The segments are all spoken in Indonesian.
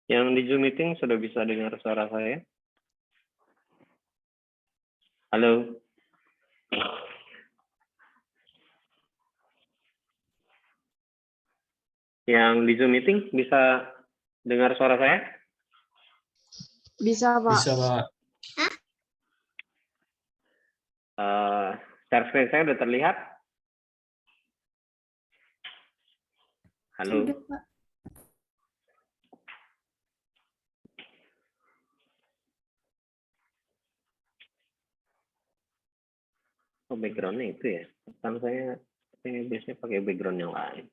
Yang di Zoom meeting sudah bisa dengar suara saya? Halo? Yang di Zoom meeting bisa dengar suara saya? Bisa, Pak. Bisa, Pak. Share screen saya sudah terlihat? Halo? Sudah, Pak. Oh, background-nya itu ya? Kan saya biasanya pakai background yang lain.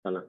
Salah.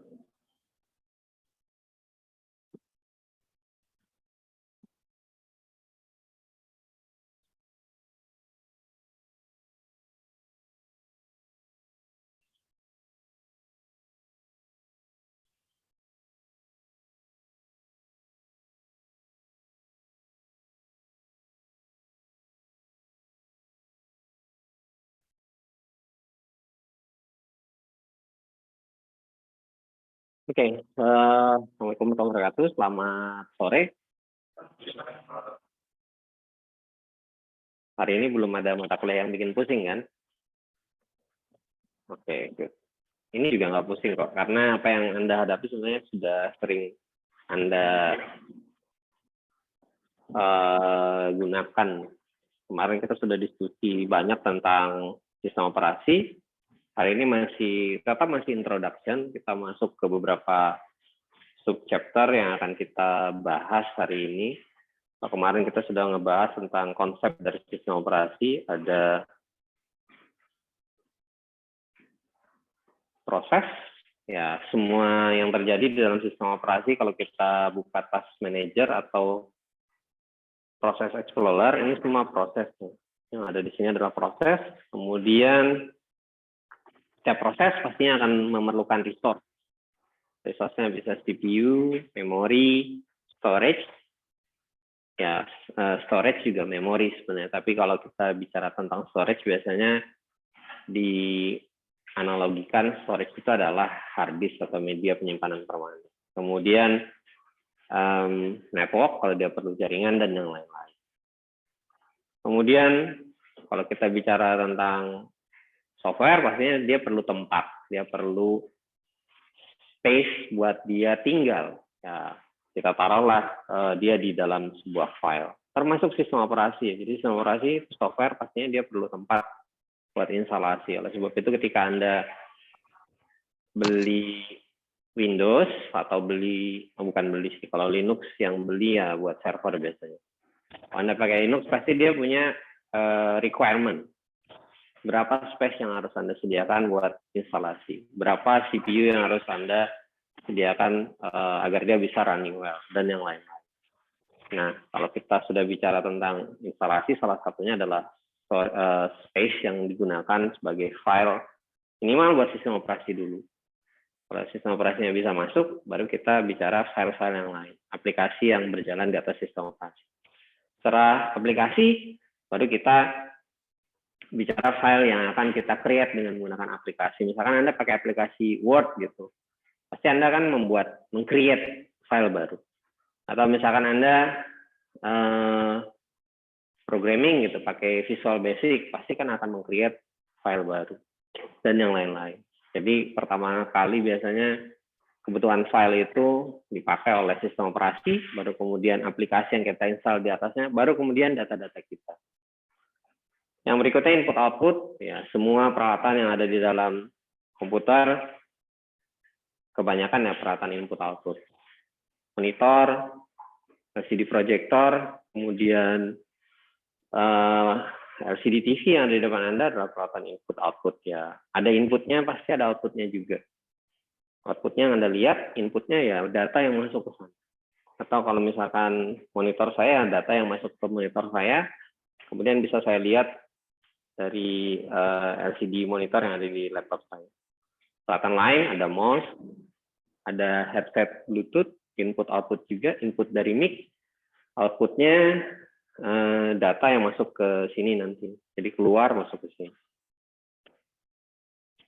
Oke, Assalamualaikum warahmatullahi wabarakatuh. Selamat sore. Hari ini belum ada mata kuliah yang bikin pusing, kan? Oke, good. Ini juga nggak pusing kok, karena apa yang Anda hadapi sebenarnya sudah sering Anda gunakan. Kemarin kita sudah diskusi banyak tentang sistem operasi. Hari ini tetap masih introduction, kita masuk ke beberapa subchapter yang akan kita bahas hari ini. Kemarin kita sudah ngebahas tentang konsep dari sistem operasi, ada proses, ya semua yang terjadi di dalam sistem operasi kalau kita buka task manager atau proses explorer, ini semua proses. Yang ada di sini adalah proses, kemudian setiap proses pastinya akan memerlukan resource. Resource-nya bisa CPU, memori, storage. Ya, storage juga memori sebenarnya. Tapi kalau kita bicara tentang storage, biasanya dianalogikan storage itu adalah hard disk atau media penyimpanan permanen. Kemudian network kalau dia perlu jaringan dan yang lain-lain. Kemudian kalau kita bicara tentang software, pastinya dia perlu tempat, dia perlu space buat dia tinggal. Ya, kita taruhlah dia di dalam sebuah file, termasuk sistem operasi. Jadi sistem operasi software pastinya dia perlu tempat buat instalasi. Oleh sebab itu ketika Anda beli Windows atau bukan beli sih, kalau Linux yang beli ya buat server biasanya. Kalau Anda pakai Linux pasti dia punya requirement. Berapa space yang harus Anda sediakan buat instalasi, berapa CPU yang harus Anda sediakan agar dia bisa running well, dan yang lain-lain. Nah, kalau kita sudah bicara tentang instalasi, salah satunya adalah space yang digunakan sebagai file minimal buat sistem operasi dulu. Kalau sistem operasinya bisa masuk, baru kita bicara file-file yang lain, aplikasi yang berjalan di atas sistem operasi. Setelah aplikasi, baru kita bicara file yang akan kita create dengan menggunakan aplikasi. Misalkan Anda pakai aplikasi Word gitu, pasti Anda akan meng-create file baru. Atau misalkan Anda programming gitu, pakai Visual Basic, pasti kan akan meng-create file baru. Dan yang lain-lain. Jadi pertama kali biasanya kebutuhan file itu dipakai oleh sistem operasi, baru kemudian aplikasi yang kita install di atasnya, baru kemudian data-data kita. Yang berikutnya input-output, ya semua peralatan yang ada di dalam komputer, kebanyakan ya peralatan input-output. Monitor, LCD projector, kemudian LCD TV yang ada di depan Anda adalah peralatan input-output ya. Ada inputnya, pasti ada outputnya juga. Outputnya yang Anda lihat, inputnya ya data yang masuk ke sana. Atau kalau misalkan monitor saya, data yang masuk ke monitor saya, kemudian bisa saya lihat dari LCD monitor yang ada di laptop saya. Peralatan lain ada mouse, ada headset Bluetooth, input output juga, input dari mic, outputnya data yang masuk ke sini nanti. Jadi keluar masuk ke sini.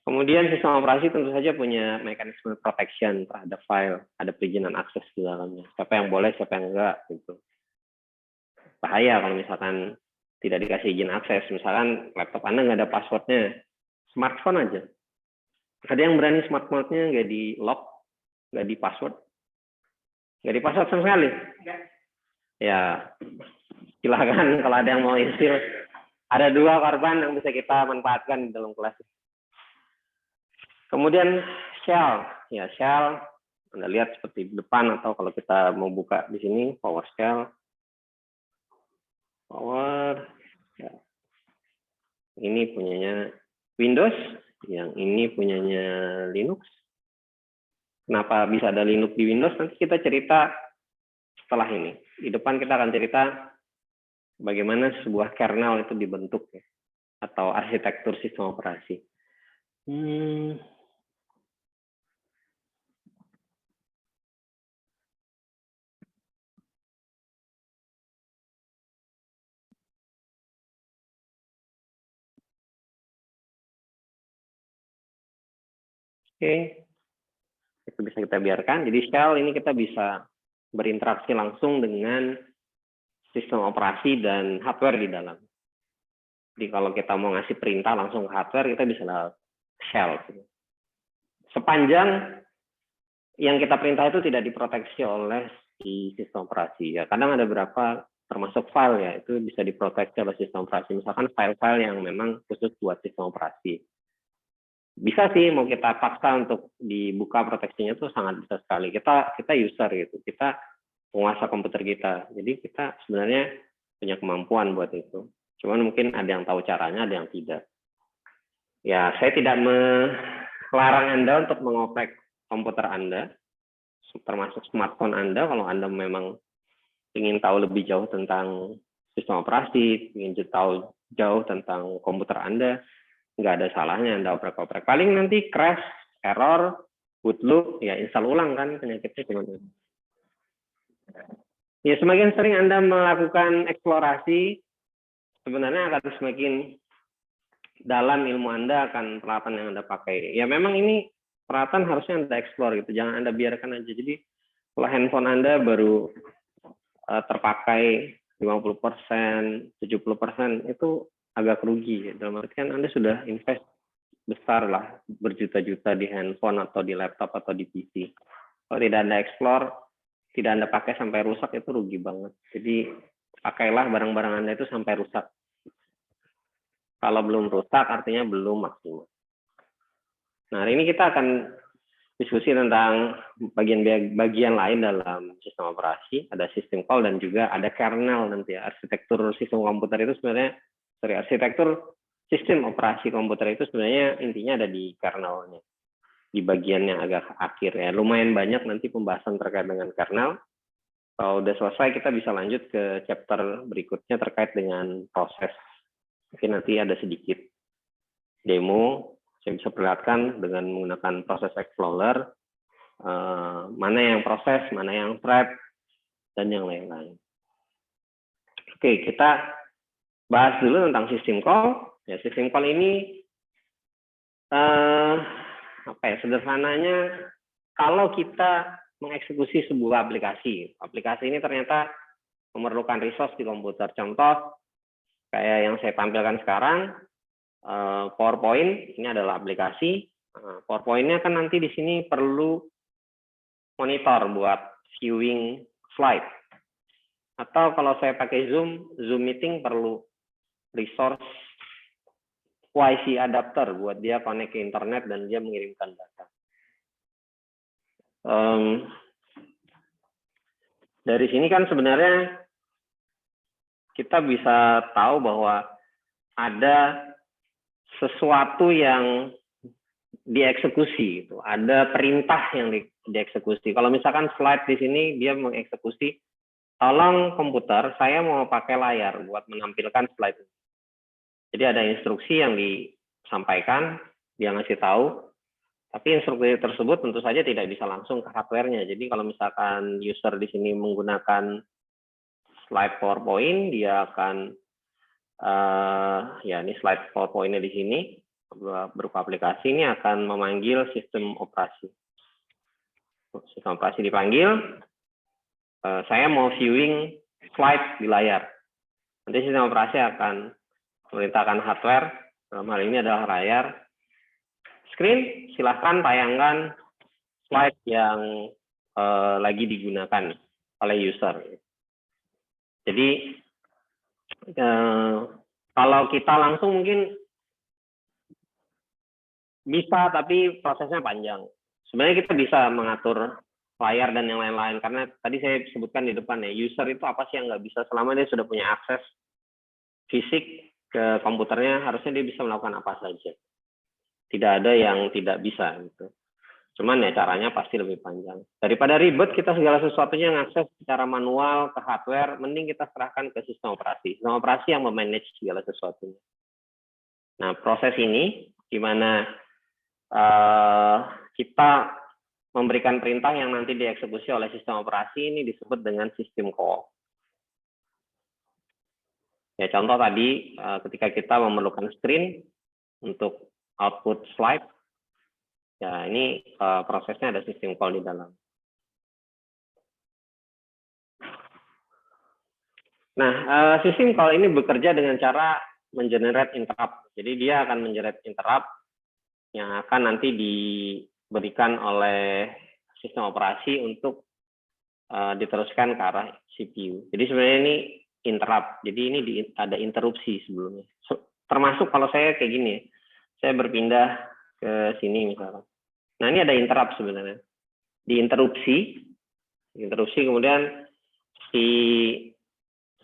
Kemudian sistem operasi tentu saja punya mekanisme protection terhadap file, ada perizinan akses di dalamnya. Siapa yang boleh, siapa yang enggak, gitu. Bahaya kalau misalkan tidak dikasih izin akses. Misalkan laptop Anda nggak ada passwordnya, smartphone aja. Ada yang berani smartphone-nya nggak di lock, nggak di password, nggak di password sama sekali. Ya, silakan kalau ada yang mau install. Ada 2 korban yang bisa kita manfaatkan di dalam kelas. Kemudian shell, ya shell, Anda lihat seperti di depan atau kalau kita mau buka di sini PowerShell, ya. Ini punyanya Windows, yang ini punyanya Linux. Kenapa bisa ada Linux di Windows? Nanti kita cerita setelah ini. Di depan kita akan cerita bagaimana sebuah kernel itu dibentuk, ya, atau arsitektur sistem operasi. Oke, itu bisa kita biarkan. Jadi shell ini kita bisa berinteraksi langsung dengan sistem operasi dan hardware di dalam. Jadi kalau kita mau ngasih perintah langsung ke hardware, kita bisa lewat shell. Sepanjang yang kita perintah itu tidak diproteksi oleh si sistem operasi. Ya, kadang ada beberapa termasuk file, ya, itu bisa diproteksi oleh sistem operasi. Misalkan file-file yang memang khusus buat sistem operasi. Bisa sih mau kita paksa untuk dibuka proteksinya tuh sangat bisa sekali. Kita user gitu, kita penguasa komputer kita. Jadi kita sebenarnya punya kemampuan buat itu. Cuman mungkin ada yang tahu caranya, ada yang tidak. Ya, saya tidak melarang Anda untuk mengoprek komputer Anda, termasuk smartphone Anda, kalau Anda memang ingin tahu lebih jauh tentang sistem operasi, ingin tahu jauh tentang komputer Anda, nggak ada salahnya Anda oprek-oprek. Paling nanti crash, error, bootloop, ya install ulang kan penyakitnya cuma itu. Ya, semakin sering Anda melakukan eksplorasi, sebenarnya akan semakin dalam ilmu Anda akan peralatan yang Anda pakai. Ya memang ini peralatan harusnya Anda explore gitu, jangan Anda biarkan aja. Jadi kalau handphone Anda baru terpakai 50%, 70% itu agak rugi. Dalam artian Anda sudah invest besar lah, berjuta-juta di handphone atau di laptop atau di PC. Kalau tidak Anda explore, tidak Anda pakai sampai rusak, itu rugi banget. Jadi pakailah barang-barang Anda itu sampai rusak. Kalau belum rusak artinya belum maksimal. Nah, hari ini kita akan diskusi tentang bagian lain dalam sistem operasi. Ada sistem call dan juga ada kernel nanti ya. Arsitektur sistem komputer itu sebenarnya, arsitektur sistem operasi komputer itu sebenarnya intinya ada di kernelnya. Di bagian yang agak akhir ya. Lumayan banyak nanti pembahasan terkait dengan kernel. Kalau udah selesai kita bisa lanjut ke chapter berikutnya terkait dengan proses. Mungkin nanti ada sedikit demo, saya bisa perlihatkan dengan menggunakan proses Explorer, mana yang proses, mana yang thread, dan yang lain-lain. Oke, kita bahas dulu tentang system call. Ya, system call ini, sederhananya, kalau kita mengeksekusi sebuah aplikasi, aplikasi ini ternyata memerlukan resource di komputer. Contoh, kayak yang saya tampilkan sekarang, PowerPoint, ini adalah aplikasi. PowerPoint-nya kan nanti di sini perlu monitor buat viewing slide. Atau kalau saya pakai Zoom meeting perlu resource YC adapter buat dia connect ke internet dan dia mengirimkan data. Dari sini kan sebenarnya kita bisa tahu bahwa ada sesuatu yang dieksekusi, itu ada perintah yang dieksekusi. Kalau misalkan slide di sini dia mengeksekusi, tolong komputer saya mau pakai layar buat menampilkan slide. Jadi ada instruksi yang disampaikan, dia ngasih tahu, tapi instruksi tersebut tentu saja tidak bisa langsung ke hardware-nya. Jadi kalau misalkan user di sini menggunakan slide PowerPoint, dia akan ya ini slide PowerPoint-nya di sini berupa aplikasi, ini akan memanggil sistem operasi. Sistem operasi dipanggil, saya mau viewing slide di layar. Nanti sistem operasi akan memerintahkan hardware, dalam hal ini adalah layar, screen, silahkan tayangkan slide yang lagi digunakan oleh user. Jadi kalau kita langsung mungkin bisa, tapi prosesnya panjang. Sebenarnya kita bisa mengatur layar dan yang lain-lain, karena tadi saya sebutkan di depan ya, user itu apa sih yang nggak bisa, selama dia sudah punya akses fisik ke komputernya, harusnya dia bisa melakukan apa saja. Tidak ada yang tidak bisa gitu. Cuman ya caranya pasti lebih panjang. Daripada ribet kita segala sesuatunya ngakses secara manual ke hardware, mending kita serahkan ke sistem operasi. Sistem operasi yang memanage segala sesuatunya. Nah, proses ini di mana kita memberikan perintah yang nanti dieksekusi oleh sistem operasi, ini disebut dengan system call. Ya, contoh tadi ketika kita memerlukan screen untuk output slide, ya ini prosesnya ada system call di dalam. Nah, system call ini bekerja dengan cara mengenerate interrupt. Jadi dia akan mengenerate interrupt yang akan nanti diberikan oleh sistem operasi untuk diteruskan ke arah CPU. Jadi sebenarnya ini interrupt. Jadi ini ada interupsi sebelumnya. Termasuk kalau saya kayak gini, saya berpindah ke sini misalnya. Nah, ini ada interrupt sebenarnya. Diinterupsi kemudian si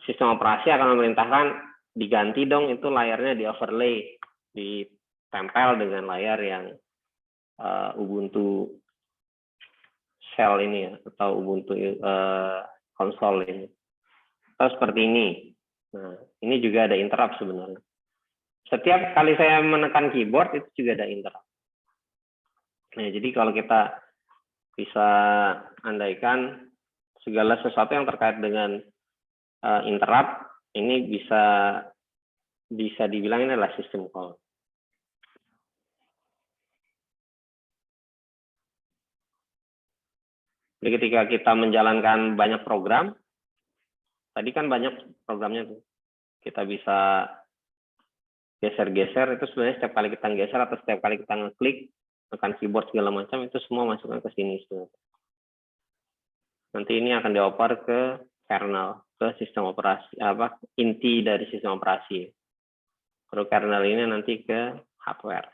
sistem operasi akan memerintahkan diganti dong itu layarnya, di overlay, ditempel dengan layar yang Ubuntu Shell ini ya, atau Ubuntu konsol ini. Atau seperti ini. Nah, ini juga ada interrupt sebenarnya. Setiap kali saya menekan keyboard itu juga ada interrupt. Nah, jadi kalau kita bisa andaikan segala sesuatu yang terkait dengan interrupt, ini bisa dibilang ini adalah system call. Jadi ketika kita menjalankan banyak program, tadi kan banyak programnya tuh, kita bisa geser-geser, itu sebenarnya setiap kali kita geser atau setiap kali kita ngeklik, tekan keyboard segala macam, itu semua masukkan ke sini. Nanti ini akan dioper ke kernel, ke sistem operasi, inti dari sistem operasi. Baru kernel ini nanti ke hardware.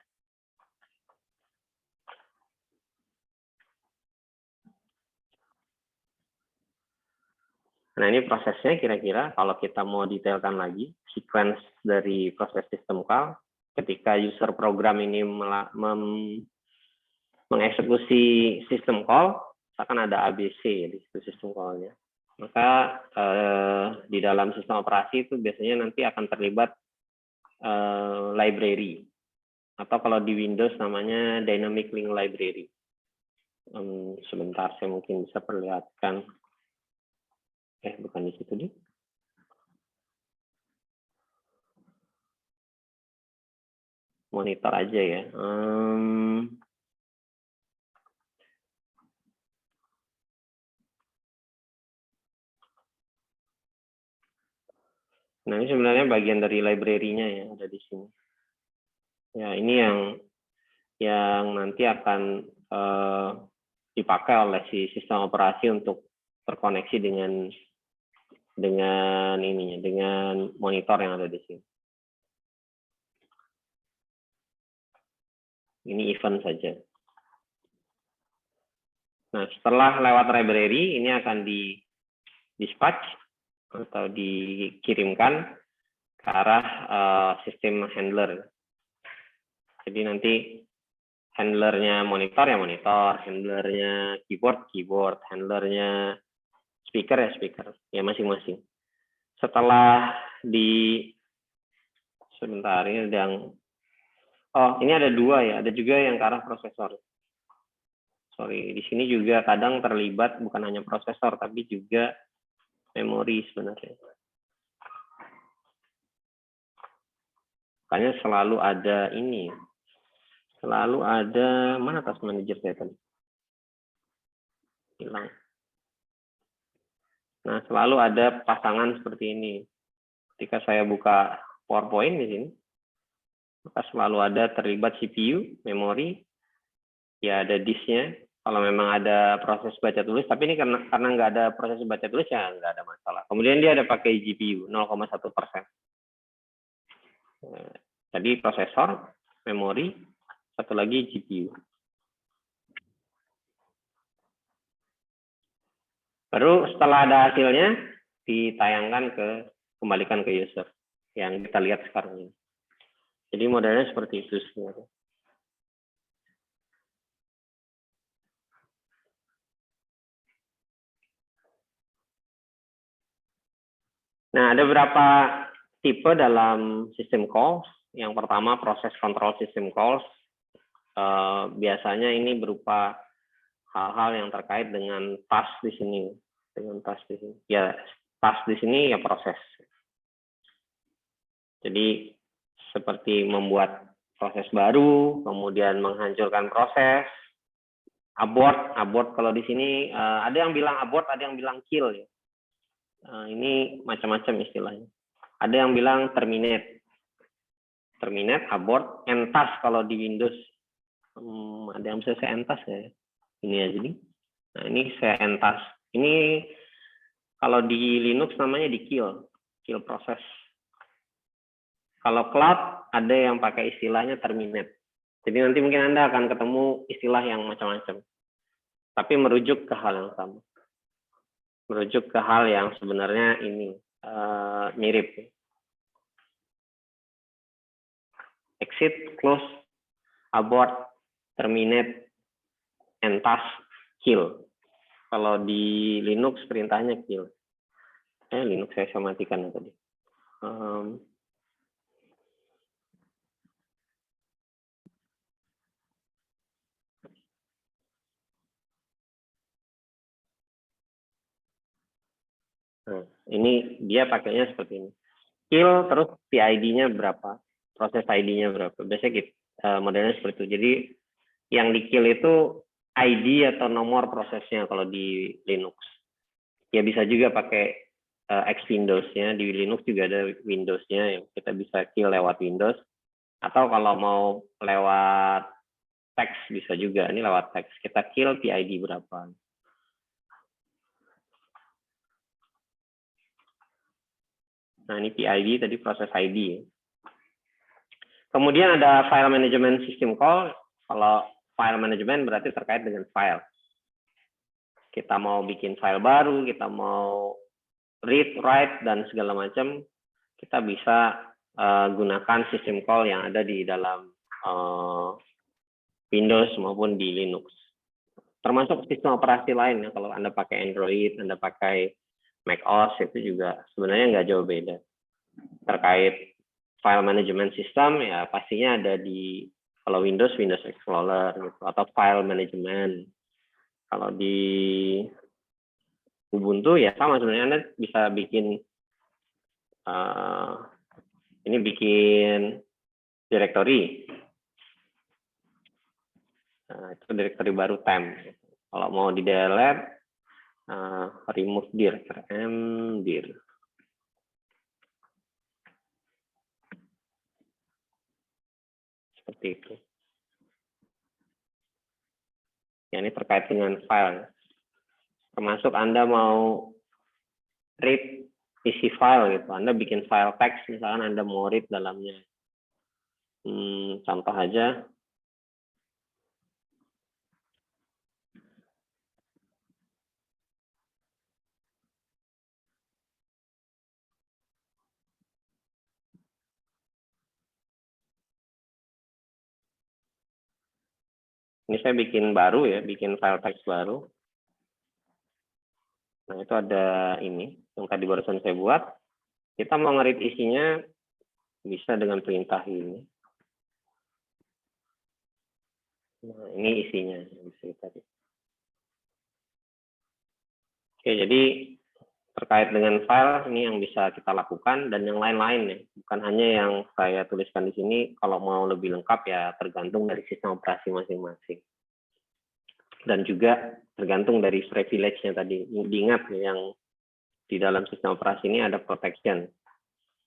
Nah, ini prosesnya kira-kira kalau kita mau detailkan lagi, sequence dari proses sistem call, ketika user program ini mengeksekusi sistem call, akan ada ABC di situ sistem call-nya. Maka di dalam sistem operasi itu biasanya nanti akan terlibat library, atau kalau di Windows namanya Dynamic Link Library. Sebentar, saya mungkin bisa perlihatkan. Bukan di situ nih. Monitor aja ya. Nah, ini sebenarnya bagian dari library-nya ya, ada di sini. Ya, ini yang nanti akan dipakai oleh si sistem operasi untuk terkoneksi dengan monitor yang ada di sini. Ini event saja. Nah, setelah lewat library, ini akan di-dispatch atau dikirimkan ke arah sistem handler. Jadi nanti handlernya monitor ya monitor, handlernya keyboard, handlernya speaker ya speaker, ya masing-masing. Setelah sebentar ini ini ada dua ya, ada juga yang ke arah prosesor. Sorry, di sini juga kadang terlibat bukan hanya prosesor tapi juga memori sebenarnya. Makanya selalu ada ini. Selalu ada, mana task manager saya tadi? Hilang. Nah, selalu ada pasangan seperti ini. Ketika saya buka PowerPoint di sini, maka selalu ada terlibat CPU, memori, ya ada disknya. Kalau memang ada proses baca tulis, tapi ini karena nggak ada proses baca tulis ya nggak ada masalah. Kemudian dia ada pakai GPU 0,1%. Tadi prosesor, memori, satu lagi GPU. Baru setelah ada hasilnya ditayangkan kembalikan ke user yang kita lihat sekarang ini. Jadi modelnya seperti itu sebenarnya. Nah, ada beberapa tipe dalam system calls. Yang pertama proses control system calls. Biasanya ini berupa hal-hal yang terkait dengan task di sini. Dengan task di sini. Ya, task di sini ya proses. Jadi seperti membuat proses baru, kemudian menghancurkan proses, abort kalau di sini ada yang bilang abort, ada yang bilang kill ya. Ini macam-macam istilahnya. Ada yang bilang terminate, abort, entas kalau di Windows. Ada yang bisa saya entas ya. Ini aja nih. Nah ini saya entas. Ini kalau di Linux namanya di kill proses. Kalau cloud ada yang pakai istilahnya terminate. Jadi nanti mungkin Anda akan ketemu istilah yang macam-macam. Tapi merujuk ke hal yang sama. Merujuk ke hal yang sebenarnya ini mirip. Exit, close, abort, terminate, entas, kill. Kalau di Linux perintahnya kill. Linux saya matikan tadi. Nah, ini dia pakainya seperti ini. Kill terus PID-nya berapa, proses ID-nya berapa. Biasanya gitu, modelnya seperti itu. Jadi yang di kill itu ID atau nomor prosesnya kalau di Linux. Ya bisa juga pakai X Windows-nya. Di Linux juga ada Windows-nya yang kita bisa kill lewat Windows. Atau kalau mau lewat teks bisa juga. Ini lewat teks. Kita kill PID berapa. Nah, ini PID tadi proses ID. Kemudian ada file management system call. Kalau file management berarti terkait dengan file. Kita mau bikin file baru, kita mau read, write, dan segala macam, kita bisa gunakan system call yang ada di dalam Windows maupun di Linux. Termasuk sistem operasi lain ya. Kalau Anda pakai Android, Anda pakai macOS, itu juga sebenarnya nggak jauh beda. Terkait file management system, ya pastinya ada di, kalau Windows Explorer, gitu, atau file management. Kalau di Ubuntu, ya sama sebenarnya Anda bisa bikin, ini bikin directory. Nah, itu directory baru temp. Kalau mau di delete, remove dir, dir. Seperti itu. Ya, ini terkait dengan file. Termasuk Anda mau read isi file gitu. Anda bikin file teks, misalkan Anda mau read dalamnya. Contoh aja. Ini saya bikin baru ya, bikin file teks baru. Nah, itu ada ini, yang tadi barusan saya buat. Kita mau nge-read isinya, bisa dengan perintah ini. Nah, ini isinya. Bisa kita read. Oke, jadi terkait dengan file ini yang bisa kita lakukan dan yang lain-lain ya. Bukan hanya yang saya tuliskan di sini, kalau mau lebih lengkap ya tergantung dari sistem operasi masing-masing. Dan juga tergantung dari privilege-nya tadi. Diingat yang di dalam sistem operasi ini ada protection.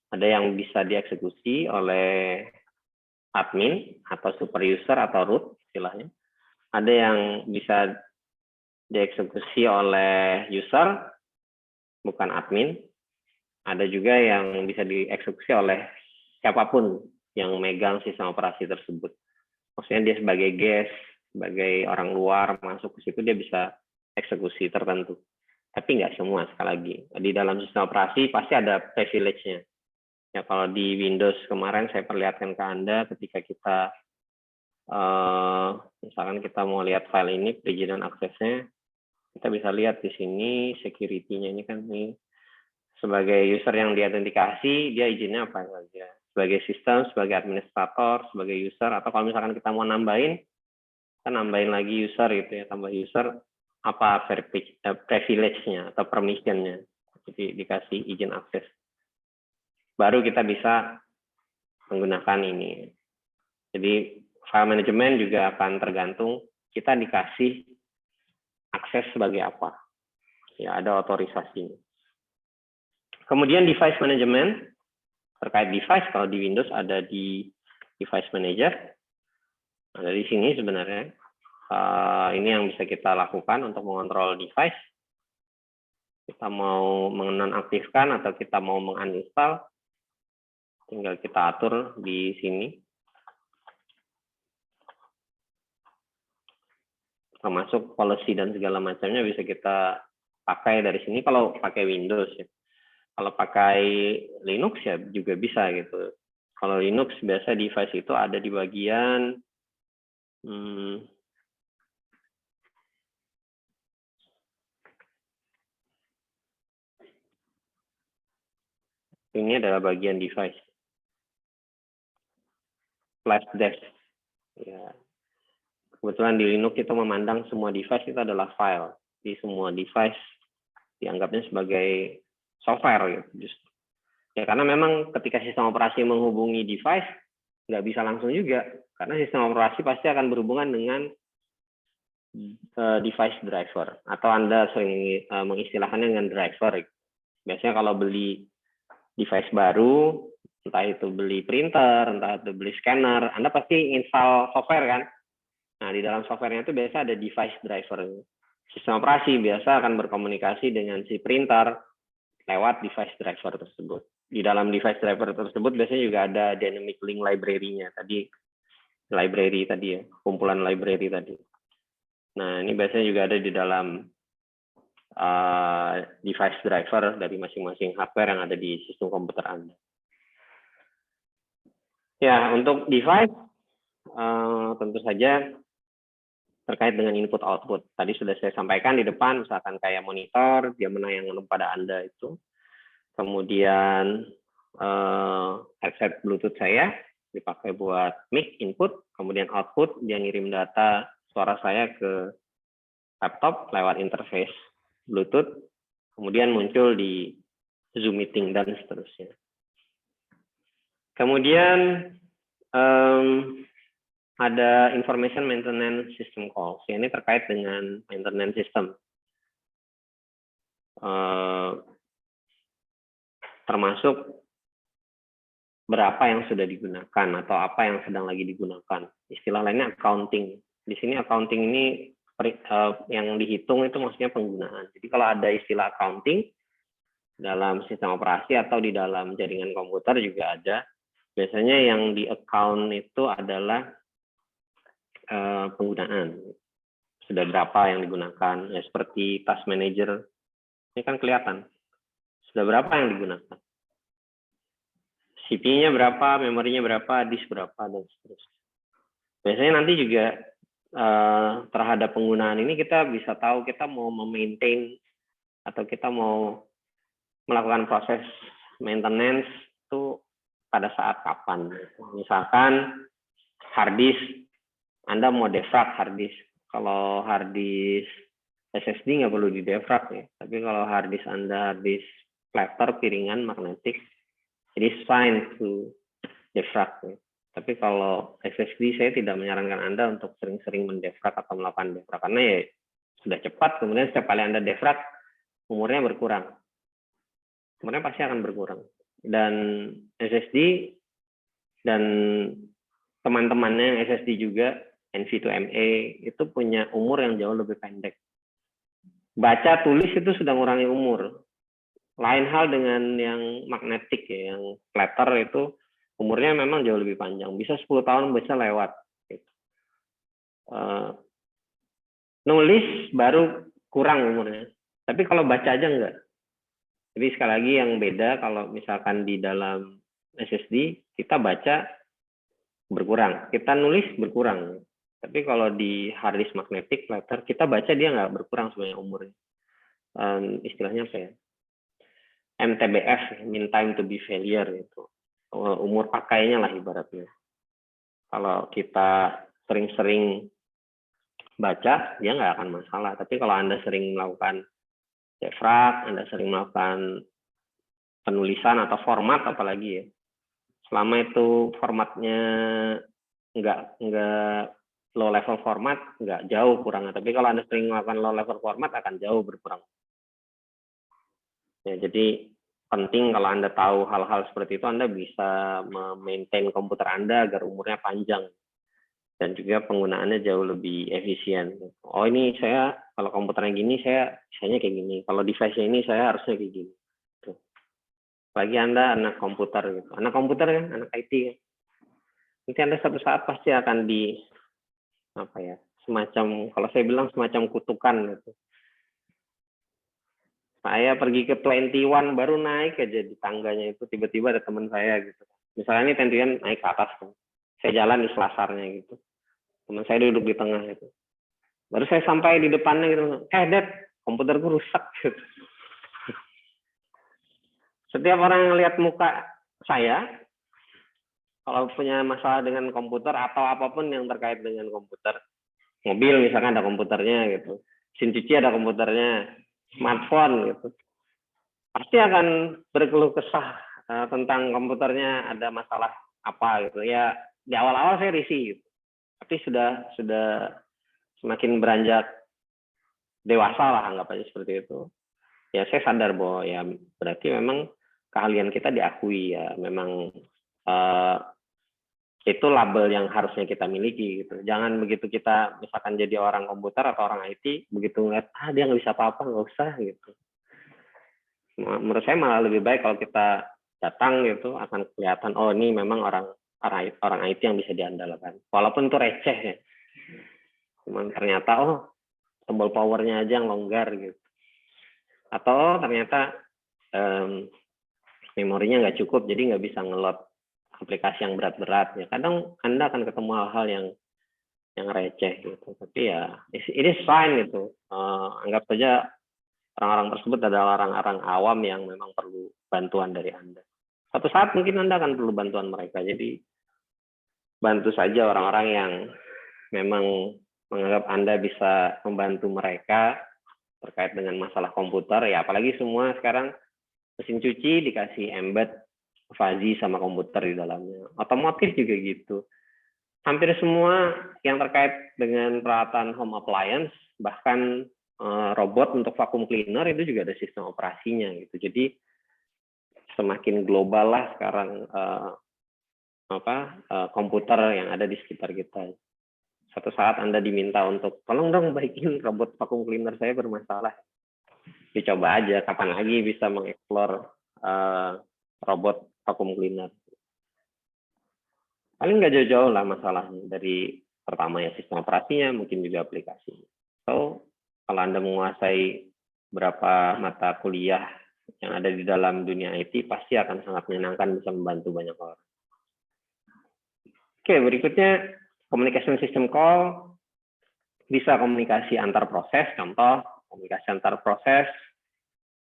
Ada yang bisa dieksekusi oleh admin atau super user atau root istilahnya. Ada yang bisa dieksekusi oleh user, bukan admin. Ada juga yang bisa dieksekusi oleh siapapun yang megang sistem operasi tersebut. Maksudnya dia sebagai guest, sebagai orang luar masuk ke situ dia bisa eksekusi tertentu. Tapi nggak semua, sekali lagi. Di dalam sistem operasi pasti ada privilege-nya. Ya, kalau di Windows kemarin saya perlihatkan ke Anda ketika kita misalkan kita mau lihat file ini, perizinan aksesnya, kita bisa lihat di sini security-nya ini kan nih sebagai user yang diidentifikasi, dia izinnya apa saja. Sebagai sistem, sebagai administrator, sebagai user, atau kalau misalkan kita mau nambahin, kita nambahin lagi user gitu ya, tambah user, apa privilege-nya atau permission-nya. Jadi dikasih izin akses. Baru kita bisa menggunakan ini. Jadi file management juga akan tergantung kita dikasih akses sebagai apa. Ya, ada otorisasinya. Kemudian device management, terkait device, kalau di Windows ada di device manager. Ada di sini sebenarnya. Ini yang bisa kita lakukan untuk mengontrol device. Kita mau menonaktifkan atau kita mau menguninstall, tinggal kita atur di sini. Termasuk policy dan segala macamnya bisa kita pakai dari sini kalau pakai Windows ya. Kalau pakai Linux ya juga bisa gitu. Kalau Linux biasa device itu ada di bagian ini adalah bagian device. Flash disk. Ya. Kebetulan di Linux kita memandang semua device itu adalah file. Di semua device dianggapnya sebagai software gitu. Ya karena memang ketika sistem operasi menghubungi device nggak bisa langsung juga karena sistem operasi pasti akan berhubungan dengan device driver atau Anda sering mengistilahkannya dengan driver. Biasanya kalau beli device baru, entah itu beli printer, entah itu beli scanner, Anda pasti install software kan? Nah, di dalam softwarenya itu biasa ada device driver. Sistem operasi biasa akan berkomunikasi dengan si printer lewat device driver tersebut. Di dalam device driver tersebut biasanya juga ada dynamic link library-nya tadi, library tadi ya, kumpulan library tadi. Nah, ini biasanya juga ada di dalam device driver dari masing-masing hardware yang ada di sistem komputer Anda. Ya, untuk device tentu saja terkait dengan input output. Tadi sudah saya sampaikan di depan, misalkan kayak monitor, dia menayangkan kepada Anda itu. Kemudian headset Bluetooth saya dipakai buat mic input, kemudian output dia ngirim data suara saya ke laptop lewat interface Bluetooth, kemudian muncul di Zoom meeting dan seterusnya. Kemudian ada information maintenance system calls. Ini terkait dengan maintenance system. Termasuk berapa yang sudah digunakan atau apa yang sedang lagi digunakan. Istilah lainnya accounting. Di sini accounting ini yang dihitung itu maksudnya penggunaan. Jadi kalau ada istilah accounting dalam sistem operasi atau di dalam jaringan komputer juga ada. Biasanya yang di account itu adalah penggunaan. Sudah berapa yang digunakan. Ya, seperti task manager. Ini kan kelihatan. Sudah berapa yang digunakan. CPU-nya berapa, memorinya berapa, disk berapa, dan seterusnya. Biasanya nanti juga terhadap penggunaan ini kita bisa tahu kita mau memaintain atau kita mau melakukan proses maintenance itu pada saat kapan. Misalkan hard disk, Anda mau defrag hard disk. Kalau hard disk SSD nggak perlu di defrag ya. Tapi kalau hard disk Anda hard disk platter, piringan, magnetik, it is fine to defrag ya. Tapi kalau SSD saya tidak menyarankan Anda untuk sering-sering mendefrag atau melakukan defrag karena ya sudah cepat, kemudian setiap kali Anda defrag umurnya berkurang. Umurnya pasti akan berkurang. Dan SSD dan teman-temannya yang SSD juga NV2ME itu punya umur yang jauh lebih pendek. Baca tulis itu sudah mengurangi umur. Lain hal dengan yang magnetik ya, yang platter itu umurnya memang jauh lebih panjang. Bisa 10 tahun bisa lewat. Nulis baru kurang umurnya. Tapi kalau baca aja enggak. Jadi sekali lagi yang beda kalau misalkan di dalam SSD kita baca berkurang, kita nulis berkurang. Tapi kalau di hard disk magnetic platter kita baca dia nggak berkurang sebenarnya umurnya. Istilahnya apa ya? MTBF, mean time to be failure itu. Umur pakainya lah ibaratnya. Kalau kita sering-sering baca dia nggak akan masalah. Tapi kalau Anda sering melakukan defrag, Anda sering melakukan penulisan atau format apalagi ya, selama itu formatnya nggak low level format, nggak jauh kurangnya. Tapi kalau Anda sering melakukan low level format akan jauh berkurang. Ya, jadi penting kalau Anda tahu hal-hal seperti itu, Anda bisa memaintain komputer Anda agar umurnya panjang dan juga penggunaannya jauh lebih efisien. Oh ini saya kalau komputernya gini saya bisanya kayak gini. Kalau device-nya ini saya harusnya kayak gini. Tuh. Bagi Anda anak komputer gitu. Anak komputer kan, anak IT kan. Nanti Anda satu saat pasti akan di apa ya? Semacam kalau saya bilang semacam kutukan gitu. Saya pergi ke 21 baru naik aja di tangganya itu tiba-tiba ada teman saya gitu. Misalnya ini 21 naik ke atas kan. Saya jalan di selasarnya gitu. Teman saya duduk di tengah itu. Baru saya sampai di depannya gitu. Dad, komputerku rusak gitu. Setiap orang yang lihat muka saya, kalau punya masalah dengan komputer atau apapun yang terkait dengan komputer, mobil misalkan ada komputernya gitu, mesin cuci ada komputernya, smartphone gitu, pasti akan berkeluh kesah tentang komputernya ada masalah apa gitu ya. Di awal-awal saya risih gitu. Tapi sudah semakin beranjak dewasa lah anggap aja seperti itu. Ya saya sadar bahwa ya berarti memang keahlian kita diakui ya, memang itu label yang harusnya kita miliki gitu. Jangan begitu kita misalkan jadi orang komputer atau orang IT begitu ngeliat dia nggak bisa apa-apa nggak usah gitu. Menurut saya malah lebih baik kalau kita datang gitu akan kelihatan oh ini memang orang IT yang bisa diandalkan. Walaupun itu receh ya. Cuman ternyata oh tombol powernya aja yang longgar gitu. Atau ternyata memorinya nggak cukup jadi nggak bisa ngeload aplikasi yang berat-berat ya. Kadang Anda akan ketemu hal-hal yang receh gitu. Tapi ya it is fine gitu. Anggap saja orang-orang tersebut adalah orang-orang awam yang memang perlu bantuan dari Anda. Suatu saat mungkin Anda akan perlu bantuan mereka. Jadi bantu saja orang-orang yang memang menganggap Anda bisa membantu mereka terkait dengan masalah komputer. Ya apalagi semua sekarang mesin cuci dikasih embed fuzzy sama komputer di dalamnya. Otomotif juga gitu. Hampir semua yang terkait dengan peralatan home appliance, bahkan robot untuk vacuum cleaner itu juga ada sistem operasinya gitu. Jadi semakin global lah sekarang komputer yang ada di sekitar kita. Suatu saat Anda diminta untuk tolong dong baikin robot vacuum cleaner saya bermasalah. Dicoba aja kapan lagi bisa mengeksplor robot vacuum cleaner. Paling nggak jauh-jauh lah masalahnya dari pertama ya sistem operasinya, mungkin juga aplikasinya. So kalau Anda menguasai berapa mata kuliah yang ada di dalam dunia IT, pasti akan sangat menyenangkan bisa membantu banyak orang. Oke, berikutnya communication system call bisa komunikasi antar proses. Contoh komunikasi antar proses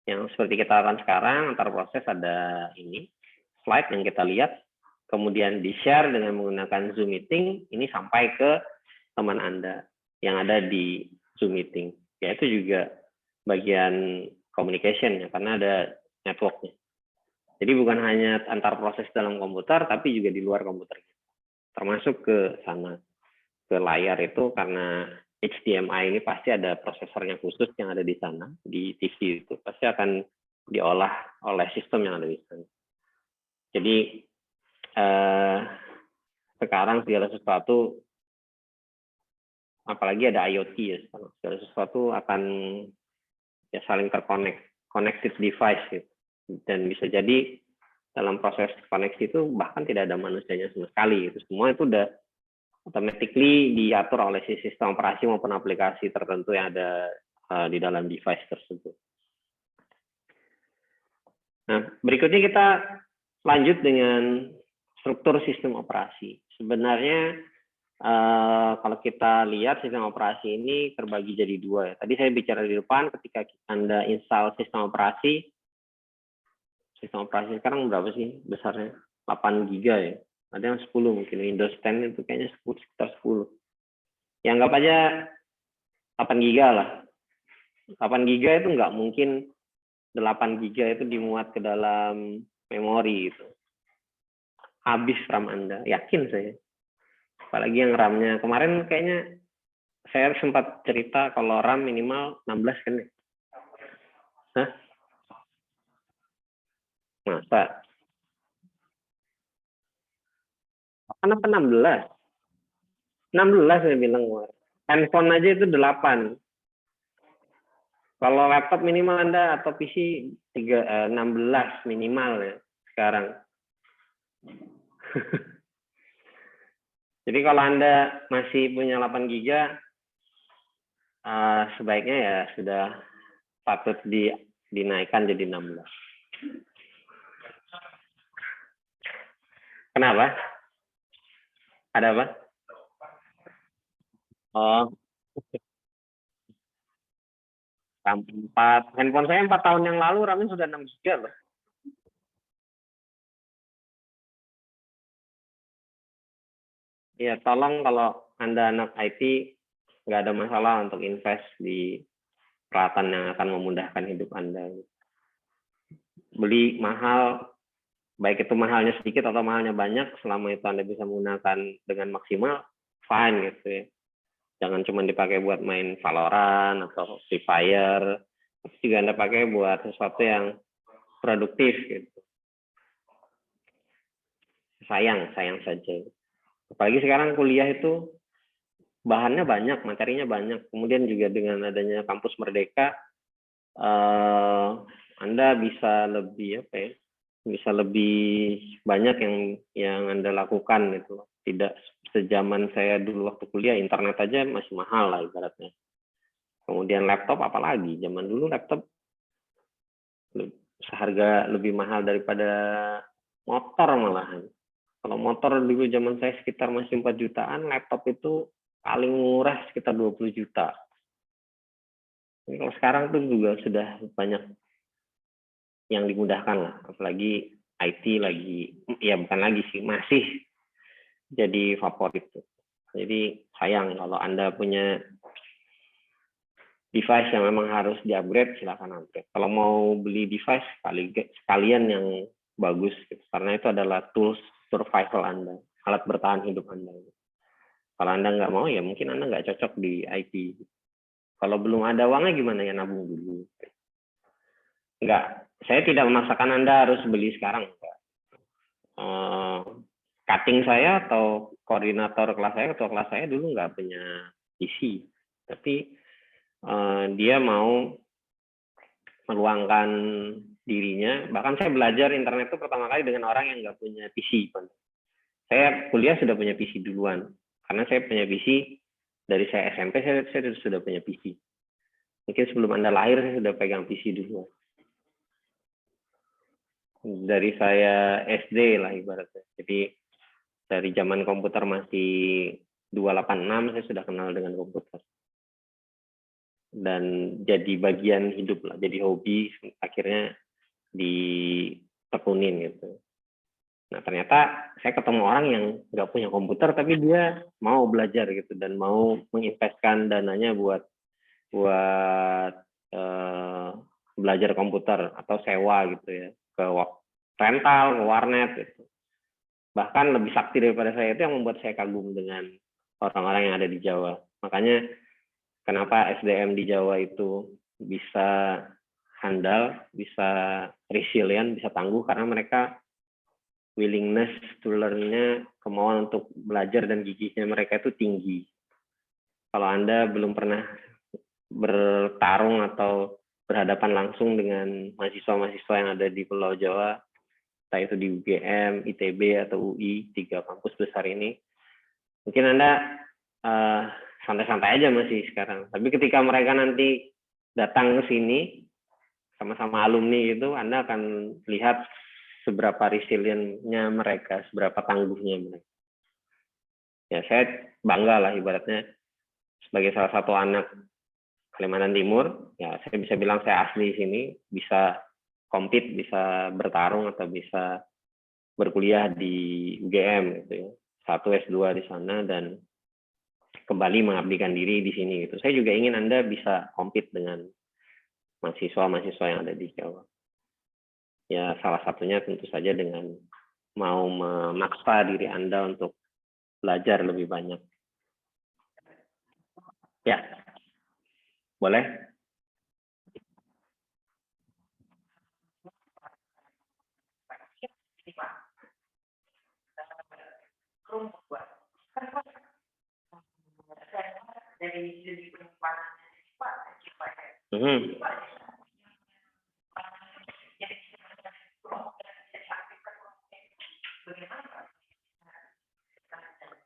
yang seperti kita lakukan sekarang, antar proses ada ini slide yang kita lihat, kemudian di-share dengan menggunakan Zoom Meeting, ini sampai ke teman Anda yang ada di Zoom Meeting. Ya itu juga bagian communication ya, karena ada networknya. Jadi bukan hanya antar proses dalam komputer, tapi juga di luar komputer. Termasuk ke sana, ke layar itu, karena HDMI ini pasti ada prosesornya khusus yang ada di sana, di TV itu. Pasti akan diolah oleh sistem yang ada di sana. Jadi sekarang segala sesuatu, apalagi ada IoT ya, segala sesuatu akan ya saling connected device gitu. Dan bisa jadi dalam proses koneksi itu bahkan tidak ada manusianya sama sekali. Itu semua itu udah automatically diatur oleh sistem operasi maupun aplikasi tertentu yang ada di dalam device tersebut. Nah, berikutnya kita lanjut dengan struktur sistem operasi. Sebenarnya kalau kita lihat sistem operasi ini terbagi jadi dua ya. Tadi saya bicara di depan ketika Anda install sistem operasi sekarang berapa sih besarnya? 8 GB ya. Ada yang 10 mungkin. Windows 10 itu kayaknya sekitar 10. Ya anggap aja 8 GB lah. 8 GB itu nggak mungkin 8 GB itu dimuat ke dalam memori itu. Habis RAM Anda, yakin saya. Apalagi yang RAM-nya. Kemarin kayaknya saya sempat cerita kalau RAM minimal 16 kan ya? Hah? Masa? Kenapa 16? 16 saya bilang. Handphone aja itu 8. Kalau laptop minimal Anda atau PC 16 minimal ya sekarang. Jadi kalau Anda masih punya 8 GB, sebaiknya ya sudah patut dinaikkan jadi 16. Kenapa? Ada apa? Oh, RAM 4. Handphone saya 4 tahun yang lalu RAM-nya sudah 6 GB loh. Ya, tolong kalau Anda anak IT, nggak ada masalah untuk invest di peralatan yang akan memudahkan hidup Anda. Beli mahal, baik itu mahalnya sedikit atau mahalnya banyak, selama itu Anda bisa menggunakan dengan maksimal, fine gitu ya. Jangan cuma dipakai buat main Valorant atau Free Fire, tapi juga Anda pakai buat sesuatu yang produktif gitu. Sayang saja. Apalagi sekarang kuliah itu bahannya banyak, materinya banyak. Kemudian juga dengan adanya kampus Merdeka, Anda bisa lebih apa ya? Bisa lebih banyak yang Anda lakukan gitu. Tidak sejaman saya dulu waktu kuliah, internet aja masih mahal lah ibaratnya. Kemudian laptop apalagi, zaman dulu laptop seharga lebih mahal daripada motor malahan. Kalau motor dulu zaman saya sekitar masih 4 jutaan, laptop itu paling murah sekitar 20 juta. Jadi kalau sekarang tuh juga sudah banyak yang dimudahkan lah, apalagi IT lagi, ya bukan lagi sih, masih jadi favorit. Jadi sayang kalau Anda punya device yang memang harus di-upgrade, silakan upgrade. Kalau mau beli device, sekalian yang bagus, gitu. Karena itu adalah tools survival Anda, alat bertahan hidup Anda. Kalau Anda nggak mau, ya mungkin Anda nggak cocok di IT. Kalau belum ada uangnya gimana ya, nabung dulu. Enggak, saya tidak memaksakan Anda harus beli sekarang. Cutting saya atau koordinator kelas saya, ketua kelas saya dulu nggak punya PC. Tapi dia mau meluangkan dirinya. Bahkan saya belajar internet itu pertama kali dengan orang yang nggak punya PC. Saya kuliah sudah punya PC duluan. Karena saya punya PC dari saya SMP, saya sudah punya PC. Mungkin sebelum Anda lahir, saya sudah pegang PC duluan. Dari saya SD lah ibaratnya. Jadi dari zaman komputer masih 286, saya sudah kenal dengan komputer. Dan jadi bagian hidup lah, jadi hobi, akhirnya ditekunin gitu. Nah ternyata saya ketemu orang yang nggak punya komputer, tapi dia mau belajar gitu, dan mau menginvestkan dananya buat buat belajar komputer atau sewa gitu ya, ke rental, ke warnet gitu. Bahkan lebih sakti daripada saya, itu yang membuat saya kagum dengan orang-orang yang ada di Jawa. Makanya kenapa SDM di Jawa itu bisa handal, bisa resilient, bisa tangguh, karena mereka willingness to learn-nya, kemauan untuk belajar dan gigihnya mereka itu tinggi. Kalau Anda belum pernah bertarung atau berhadapan langsung dengan mahasiswa-mahasiswa yang ada di Pulau Jawa, entah itu di UGM, ITB, atau UI, 3 kampus besar ini, mungkin Anda santai-santai aja masih sekarang. Tapi ketika mereka nanti datang ke sini, sama-sama alumni itu, Anda akan lihat seberapa resilientnya mereka, seberapa tangguhnya mereka. Ya, saya bangga lah ibaratnya sebagai salah satu anak Kalimantan Timur, ya saya bisa bilang saya asli sini, bisa compete, bisa bertarung atau bisa berkuliah di UGM gitu ya. 1 S2 di sana dan kembali mengabdikan diri di sini gitu. Saya juga ingin Anda bisa compete dengan mahasiswa-mahasiswa yang ada di Jawa. Ya, salah satunya tentu saja dengan mau memaksa diri Anda untuk belajar lebih banyak. Ya, boleh?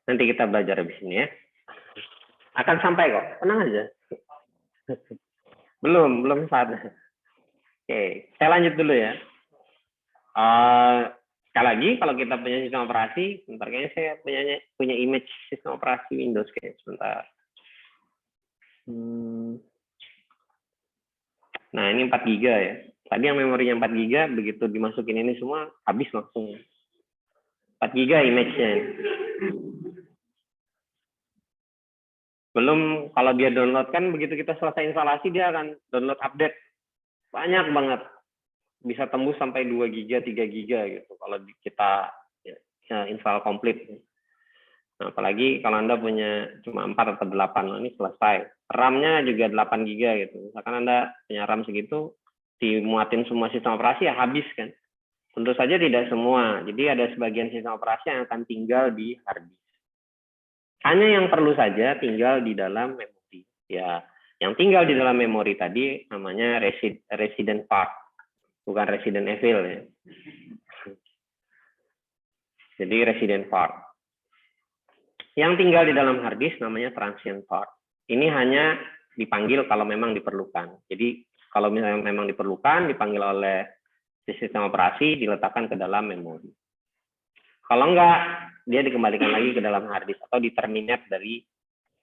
Nanti kita belajar di sini ya. Akan sampai kok, tenang aja. belum saatnya. Oke, saya lanjut dulu ya. Sekali lagi, kalau kita punya sistem operasi, sebentar kayaknya saya punya image sistem operasi Windows kayak sebentar. Nah, ini 4 GB ya. Tadi yang memorinya 4 GB, begitu dimasukin ini semua, habis langsung. 4 GB image-nya. Belum, kalau dia download kan, begitu kita selesai instalasi, dia akan download update. Banyak banget. Bisa tembus sampai 2 GB, 3 GB gitu, kalau kita install komplit. Nah, apalagi kalau Anda punya cuma 4 atau 8, ini selesai. RAM-nya juga 8 GB gitu. Misalkan Anda punya RAM segitu, dimuatin semua sistem operasi ya habis kan. Tentu saja tidak semua. Jadi ada sebagian sistem operasi yang akan tinggal di hard disk. Hanya yang perlu saja tinggal di dalam memori. Ya, yang tinggal di dalam memori tadi namanya resident part, bukan Resident Evil ya. Jadi resident part. Yang tinggal di dalam hard disk namanya transient part. Ini hanya dipanggil kalau memang diperlukan. Jadi kalau misalnya memang diperlukan, dipanggil oleh sistem operasi, diletakkan ke dalam memori. Kalau enggak, dia dikembalikan lagi ke dalam hard disk atau diterminate dari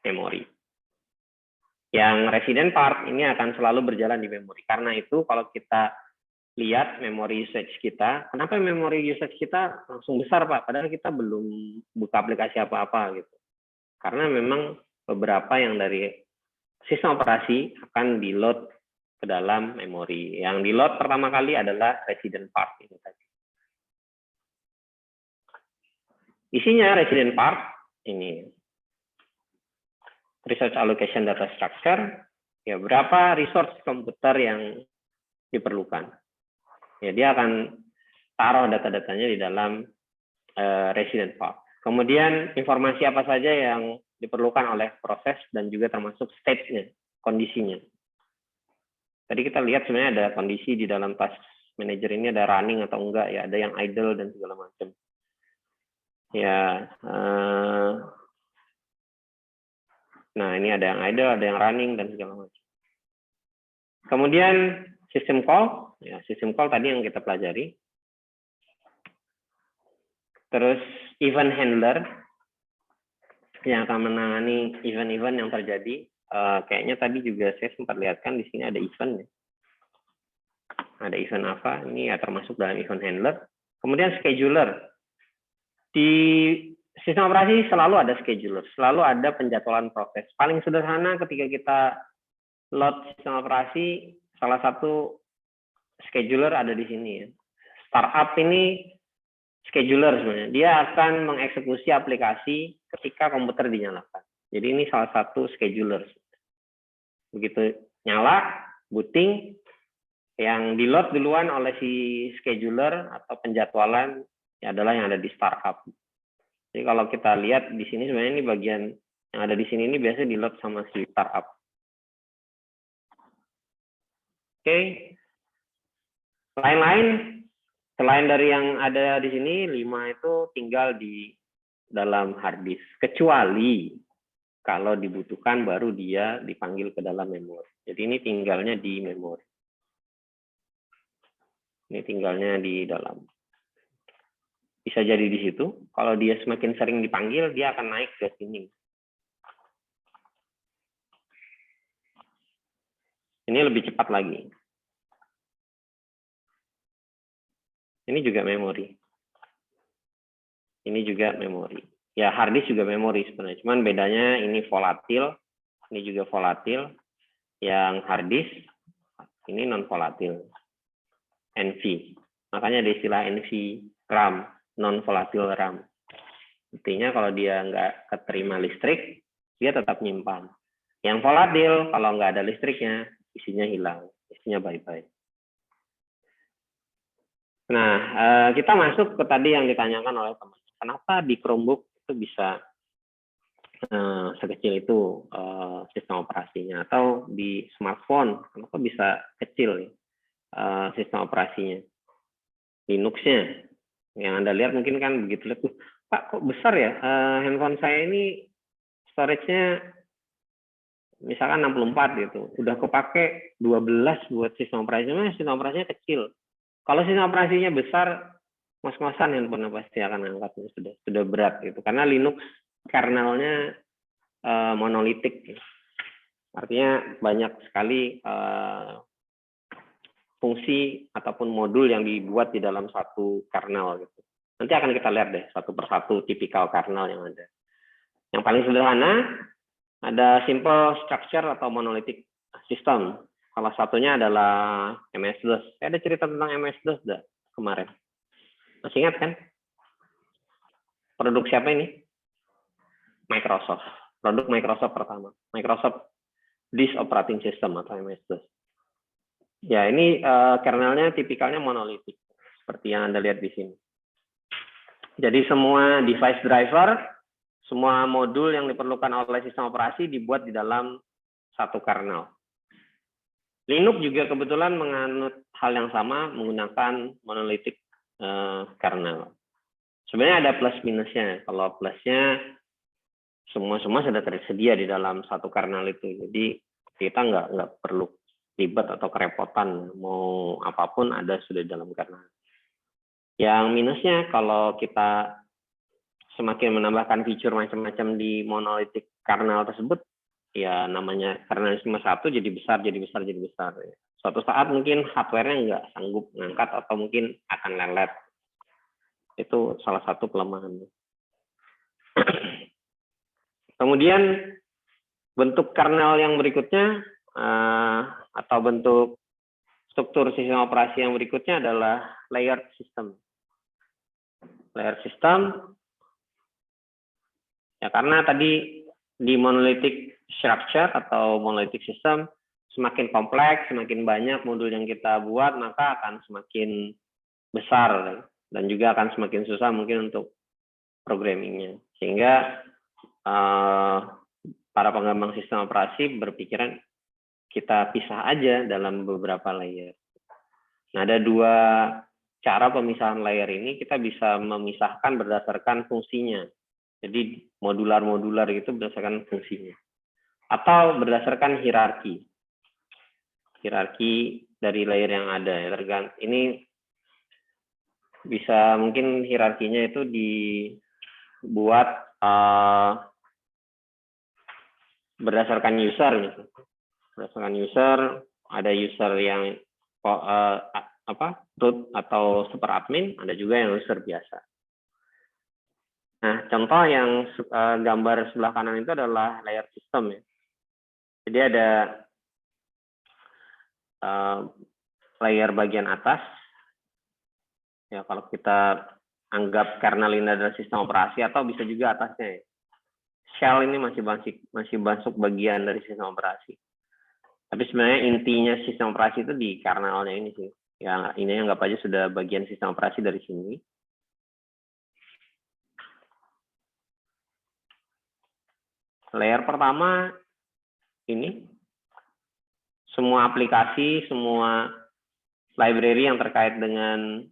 memori. Yang resident part ini akan selalu berjalan di memori. Karena itu kalau kita lihat memori usage kita, kenapa memori usage kita langsung besar Pak? Padahal kita belum buka aplikasi apa-apa gitu. Karena memang beberapa yang dari sistem operasi akan di-load ke dalam memori. Yang di-load pertama kali adalah resident part ini tadi. Isinya resident part ini. Resource allocation data structure, ya berapa resource komputer yang diperlukan. Ya, dia akan taruh data-datanya di dalam resident part. Kemudian informasi apa saja yang diperlukan oleh proses dan juga termasuk state-nya, kondisinya. Tadi kita lihat sebenarnya ada kondisi di dalam task manager ini, ada running atau enggak ya, ada yang idle dan segala macam. Ya, nah ini ada yang idle, ada yang running dan segala macam. Kemudian system call, ya system call tadi yang kita pelajari. Terus event handler yang akan menangani event-event yang terjadi. Kayaknya tadi juga saya sempat lihatkan di sini ada event. Ya. Ada event apa? Ini ya termasuk dalam event handler. Kemudian scheduler. Di sistem operasi selalu ada scheduler, selalu ada penjadwalan proses. Paling sederhana ketika kita load sistem operasi, salah satu scheduler ada di sini ya. Startup ini scheduler sebenarnya. Dia akan mengeksekusi aplikasi ketika komputer dinyalakan. Jadi ini salah satu scheduler. Begitu nyala, booting, yang di load duluan oleh si scheduler atau penjadwalan ya adalah yang ada di startup. Jadi kalau kita lihat di sini sebenarnya ini bagian yang ada di sini ini biasanya di load sama si startup. Oke. Lain-lain selain dari yang ada di sini 5 itu tinggal di dalam hard disk, kecuali kalau dibutuhkan baru dia dipanggil ke dalam memori. Jadi ini tinggalnya di memori. Ini tinggalnya di dalam. Bisa jadi di situ. Kalau dia semakin sering dipanggil, dia akan naik ke sini. Ini lebih cepat lagi. Ini juga memori. Ini juga memori. Ya, hard disk juga memori sebenarnya. Cuman bedanya ini volatil, ini juga volatil. Yang hard disk, ini non volatil. NV. Makanya ada istilah NV RAM, non volatil RAM. Artinya kalau dia nggak keterima listrik, dia tetap nyimpan. Yang volatil, kalau nggak ada listriknya, isinya hilang, isinya bye-bye. Nah, kita masuk ke tadi yang ditanyakan oleh teman. Kenapa di Chromebook itu bisa sekecil itu sistem operasinya, atau di smartphone kenapa bisa kecil sistem operasinya, Linux-nya. Yang Anda lihat mungkin kan begitu lihat, Pak kok besar ya handphone saya ini storage-nya misalkan 64 gitu, udah kepake 12 buat sistem operasinya, sistem operasinya kecil. Kalau sistem operasinya besar, ngos-ngosan handphone pasti akan angkatnya sudah berat gitu, karena Linux kernelnya monolitik, artinya banyak sekali fungsi ataupun modul yang dibuat di dalam satu kernel gitu. Nanti akan kita lihat deh satu persatu tipikal kernel yang ada. Yang paling sederhana ada simple structure atau monolithic system. Salah satunya adalah MS-DOS. Saya ada cerita tentang MS-DOS kemarin. Masih ingat kan? Produk siapa ini? Microsoft. Produk Microsoft pertama. Microsoft Disk Operating System atau MS-DOS. Ya, ini kernelnya tipikalnya monolitik, seperti yang Anda lihat di sini. Jadi semua device driver, semua modul yang diperlukan oleh sistem operasi dibuat di dalam satu kernel. Linux juga kebetulan menganut hal yang sama, menggunakan monolitik kernel. Sebenarnya ada plus minusnya. Kalau plusnya, semua sudah tersedia di dalam satu kernel itu. Jadi kita nggak perlu ribet atau kerepotan, mau apapun ada sudah di dalam kernel. Yang minusnya kalau kita semakin menambahkan fitur macam-macam di monolitik kernel tersebut, ya namanya kernel cuma satu jadi besar. Suatu saat mungkin hardware-nya nggak sanggup mengangkat atau mungkin akan lelet. Itu salah satu kelemahan. Kemudian bentuk kernel yang berikutnya atau bentuk struktur sistem operasi yang berikutnya adalah layered system. Layer system, ya karena tadi di monolithic structure atau monolithic system semakin kompleks, semakin banyak modul yang kita buat, maka akan semakin besar dan juga akan semakin susah mungkin untuk programmingnya. Sehingga para pengembang sistem operasi berpikiran kita pisah aja dalam beberapa layer. Nah, ada dua cara pemisahan layer ini. Kita bisa memisahkan berdasarkan fungsinya. Jadi modular-modular itu berdasarkan fungsinya. Atau berdasarkan hierarki. Hierarki dari layer yang ada. Ini bisa mungkin hierarkinya itu dibuat berdasarkan user gitu. Berdasarkan user, ada user yang root atau super admin, ada juga yang user biasa. Nah, contoh yang gambar sebelah kanan itu adalah layer system ya. Jadi ada layer bagian atas. Ya, kalau kita anggap kernel ini adalah sistem operasi, atau bisa juga atasnya. Shell ini masih masuk bagian dari sistem operasi. Tapi sebenarnya intinya sistem operasi itu di kernelnya ini sih. Ya, ini anggap aja sudah bagian sistem operasi dari sini. Layer pertama ini semua aplikasi, semua library yang terkait dengan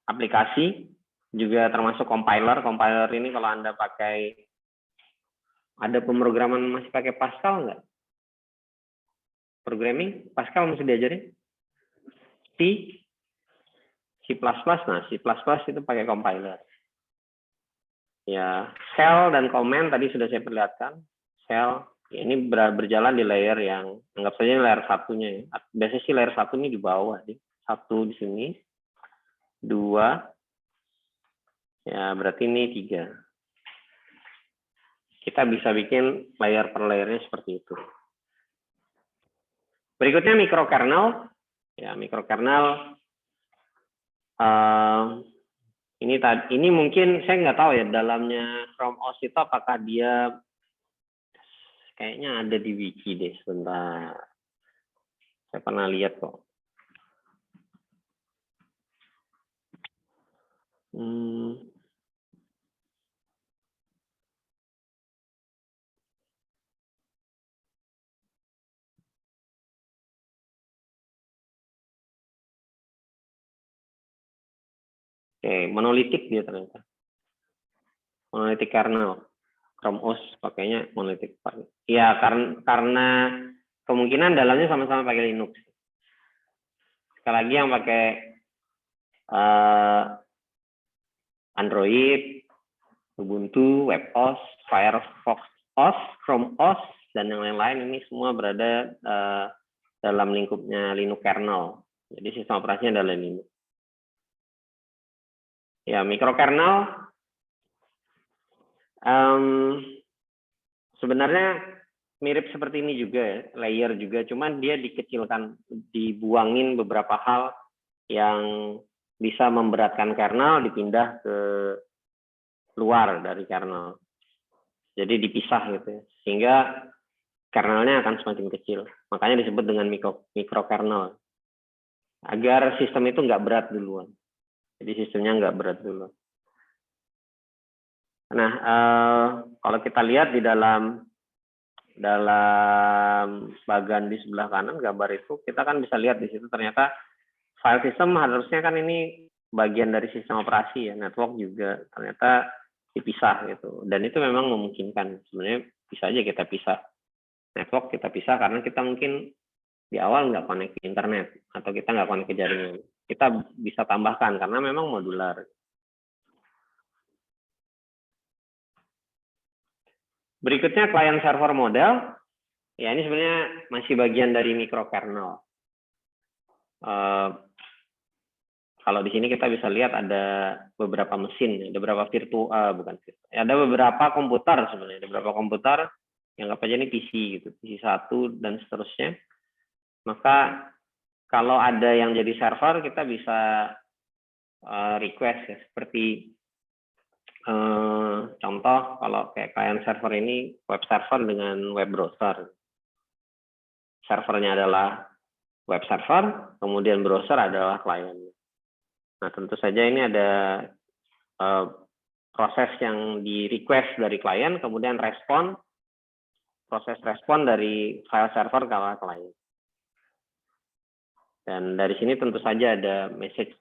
aplikasi, juga termasuk compiler. Compiler ini kalau Anda pakai, ada pemrograman masih pakai Pascal nggak? Programming, Pascal masih diajarin? C++, nah C++ itu pakai compiler. Ya, shell dan comment tadi sudah saya perlihatkan. Shell ini berjalan di layer yang anggap saja layer satunya ya. Biasanya sih layer satu ini di bawah sih. Satu di sini, 2, ya berarti ini 3. Kita bisa bikin layer per layernya seperti itu. Berikutnya microkernel. Ya, microkernel. Ini mungkin saya nggak tahu ya dalamnya Chrome OS itu apakah dia kayaknya ada di wiki deh, sebentar. Saya pernah lihat kok. Oke, monolitik dia ternyata. Monolitik kernel. Chrome OS pakainya monolitik. Ya, karena kemungkinan dalamnya sama-sama pakai Linux. Sekali lagi yang pakai Android, Ubuntu, WebOS, Firefox OS, Chrome OS, dan yang lain-lain ini semua berada dalam lingkupnya Linux kernel. Jadi sistem operasinya adalah Linux. Ya, microkernel sebenarnya mirip seperti ini juga ya, layer juga, cuman dia dikecilkan, dibuangin beberapa hal yang bisa memberatkan kernel, dipindah ke luar dari kernel. Jadi dipisah gitu ya, sehingga kernelnya akan semakin kecil. Makanya disebut dengan microkernel. Agar sistem itu nggak berat duluan. Jadi sistemnya nggak berat dulu. Nah, kalau kita lihat di dalam bagian di sebelah kanan gambar itu, kita kan bisa lihat di situ ternyata file system harusnya kan ini bagian dari sistem operasi ya, network juga ternyata dipisah gitu. Dan itu memang memungkinkan. Sebenarnya bisa aja kita pisah. Network kita pisah karena kita mungkin di awal nggak connect ke internet atau kita nggak connect ke jaringan. Kita bisa tambahkan karena memang modular. Berikutnya client server model. Ya, ini sebenarnya masih bagian dari microkernel. Kalau di sini kita bisa lihat ada beberapa mesin, ada beberapa ada beberapa komputer sebenarnya, ada beberapa komputer yang anggap aja ini PC gitu, PC 1 dan seterusnya. Maka kalau ada yang jadi server, kita bisa request ya, seperti contoh kalau kayak client server ini web server dengan web browser. Servernya adalah web server, kemudian browser adalah client. Nah, tentu saja ini ada proses yang di request dari klien, kemudian proses respon dari file server ke klien. Dan dari sini tentu saja ada message.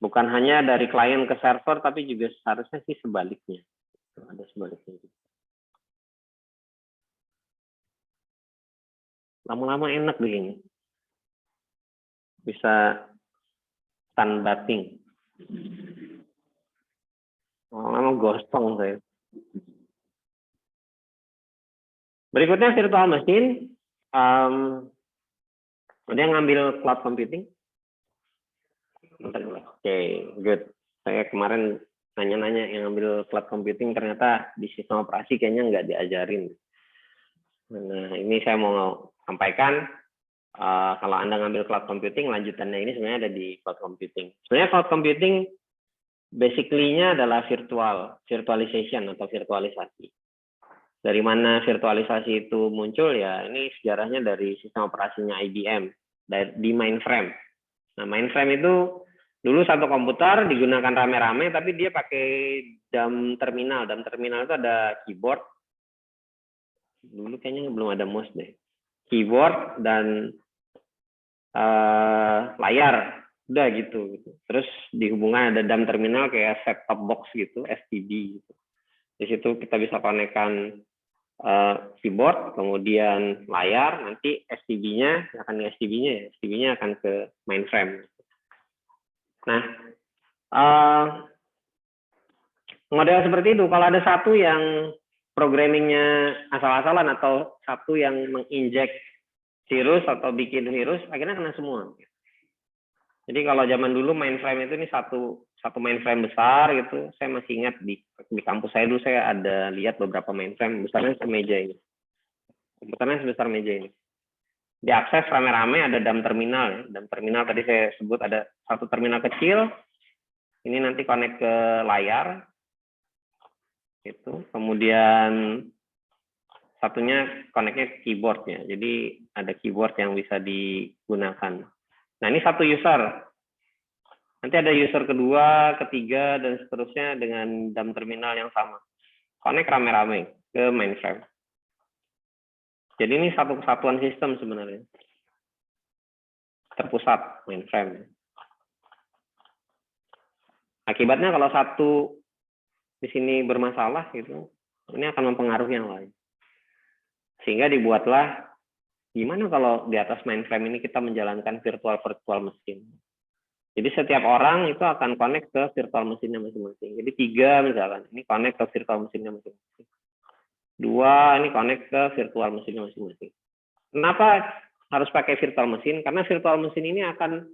Bukan hanya dari klien ke server, tapi juga seharusnya sih sebaliknya. Ada sebaliknya. Lama-lama enak begini. Bisa sunbathing. Lama-lama gostong saya. Berikutnya virtual machine. Dia ngambil cloud computing. Oke, good. Saya kemarin nanya-nanya yang ambil cloud computing ternyata di sistem operasi kayaknya nggak diajarin. Nah, ini saya mau sampaikan, kalau Anda ngambil cloud computing, lanjutannya ini sebenarnya ada di cloud computing. Sebenarnya cloud computing basically-nya adalah virtualization atau virtualisasi. Dari mana virtualisasi itu muncul ya, ini sejarahnya dari sistem operasinya IBM, di mainframe. Nah, mainframe itu dulu satu komputer digunakan rame-rame, tapi dia pakai DAM terminal. DAM terminal itu ada keyboard, dulu kayaknya belum ada mouse deh, keyboard dan layar, udah gitu. Terus dihubungkan ada DAM terminal kayak set top box gitu, STB gitu. Di situ kita bisa konekkan keyboard, kemudian layar, nanti STB-nya akan ke mainframe. Nah, model seperti itu, kalau ada satu yang programmingnya asal-asalan atau satu yang menginjek virus atau bikin virus, akhirnya kena semua. Jadi kalau zaman dulu mainframe itu ini satu mainframe besar gitu, saya masih ingat di kampus saya dulu saya ada lihat beberapa mainframe besarnya semeja ini, komputernya sebesar meja ini. Diakses rame-rame, ada DAM terminal. DAM terminal tadi saya sebut ada satu terminal kecil, ini nanti connect ke layar, itu. Kemudian satunya connect-nya ke keyboard-nya. Jadi ada keyboard yang bisa digunakan. Nah, ini satu user. Nanti ada user kedua, ketiga, dan seterusnya dengan DAM terminal yang sama. Connect rame-rame ke mainframe. Jadi ini satu kesatuan sistem sebenarnya. Terpusat mainframe. Akibatnya kalau satu di sini bermasalah gitu, ini akan mempengaruhi yang lain. Sehingga dibuatlah gimana kalau di atas mainframe ini kita menjalankan virtual mesin. Jadi setiap orang itu akan connect ke virtual mesinnya masing-masing. Jadi 3 misalkan, ini connect ke virtual mesinnya masing-masing. 2 ini connect ke virtual mesinnya masing-masing. Kenapa harus pakai virtual mesin? Karena virtual mesin ini akan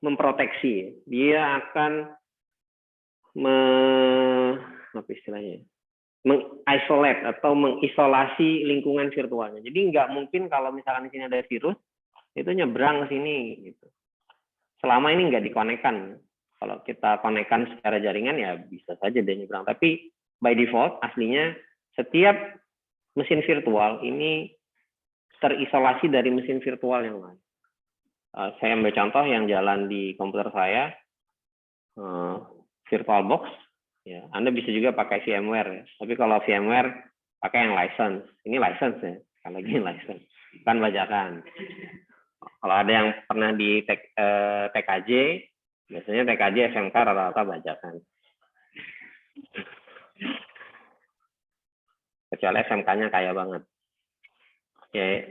memproteksi. Dia akan mengisolate atau mengisolasi lingkungan virtualnya. Jadi nggak mungkin kalau misalkan di sini ada virus, itu nyebrang ke sini gitu. Selama ini nggak dikonekkan. Kalau kita konekkan secara jaringan ya bisa saja dia nyebrang. Tapi by default aslinya setiap mesin virtual ini terisolasi dari mesin virtual yang lain. Saya ambil contoh yang jalan di komputer saya, VirtualBox. Ya, Anda bisa juga pakai VMware. Ya. Tapi kalau VMware pakai yang license. Ini license ya, sekali lagi license, bukan bajakan. Kalau ada yang pernah di TKJ, biasanya TKJ SMK rata-rata bajakan. Kecuali SMK-nya kaya banget.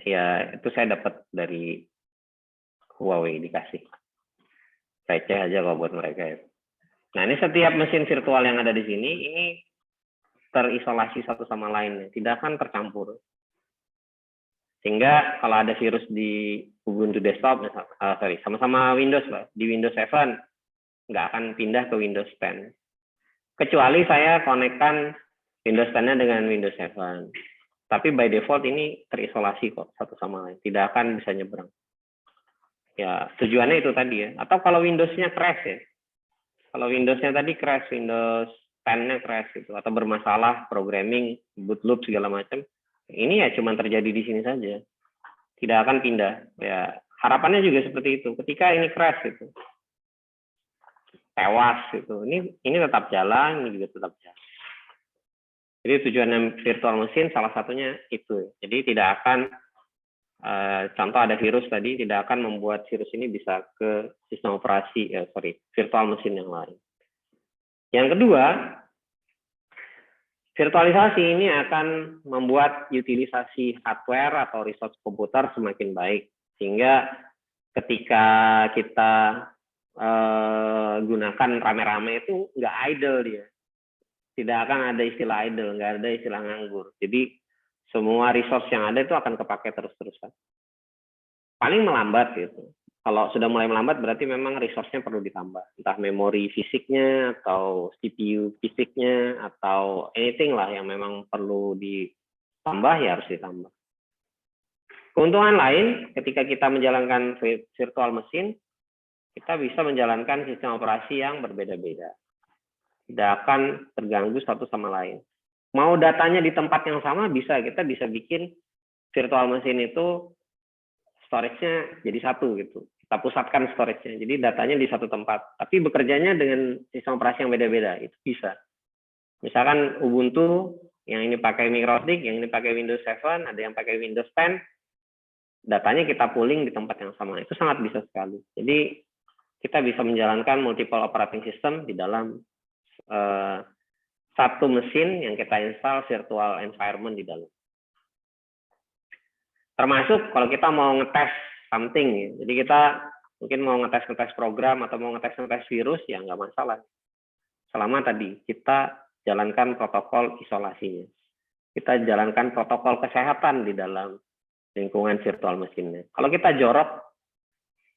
Ya itu saya dapat dari Huawei dikasih. Receh aja kalau buat mereka ya. Nah, ini setiap mesin virtual yang ada di sini, ini terisolasi satu sama lain, tidak akan tercampur. Sehingga kalau ada virus di Ubuntu desktop, sama-sama Windows, Pak, di Windows 7, nggak akan pindah ke Windows 10. Kecuali saya konekkan Windows 10-nya dengan Windows 7. Tapi by default ini terisolasi kok satu sama lain, tidak akan bisa nyebrang. Ya, tujuannya itu tadi ya. Atau kalau Windows-nya crash ya. Kalau Windows-nya tadi crash, Windows 10-nya crash gitu, atau bermasalah programming, boot loop segala macam, ini ya cuma terjadi di sini saja, tidak akan pindah. Ya harapannya juga seperti itu. Ketika ini crash gitu, tewas gitu, ini tetap jalan, ini juga tetap jalan. Jadi tujuannya virtual mesin salah satunya itu. Jadi tidak akan contoh ada virus tadi, tidak akan membuat virus ini bisa ke sistem operasi, virtual mesin yang lain. Yang kedua, virtualisasi ini akan membuat utilisasi hardware atau resource komputer semakin baik. Sehingga ketika kita gunakan rame-rame itu nggak idle dia. Tidak akan ada istilah idle, nggak ada istilah nganggur. Jadi semua resource yang ada itu akan kepake terus-terusan. Paling melambat gitu. Kalau sudah mulai melambat berarti memang resource-nya perlu ditambah. Entah memori fisiknya, atau CPU fisiknya, atau anything lah yang memang perlu ditambah, ya harus ditambah. Keuntungan lain, ketika kita menjalankan virtual machine, kita bisa menjalankan sistem operasi yang berbeda-beda. Tidak akan terganggu satu sama lain. Mau datanya di tempat yang sama, kita bisa bikin virtual machine itu storage-nya jadi satu gitu. Kita pusatkan storage-nya. Jadi datanya di satu tempat. Tapi bekerjanya dengan sistem operasi yang beda-beda. Itu bisa. Misalkan Ubuntu, yang ini pakai MicroStick, yang ini pakai Windows 7, ada yang pakai Windows 10, datanya kita pooling di tempat yang sama. Itu sangat bisa sekali. Jadi kita bisa menjalankan multiple operating system di dalam satu mesin yang kita install virtual environment di dalam. Termasuk kalau kita mau ngetes something, jadi kita mungkin mau ngetes program atau mau ngetes virus, ya nggak masalah. Selama tadi kita jalankan protokol isolasinya, kita jalankan protokol kesehatan di dalam lingkungan virtual mesinnya. Kalau kita jorok,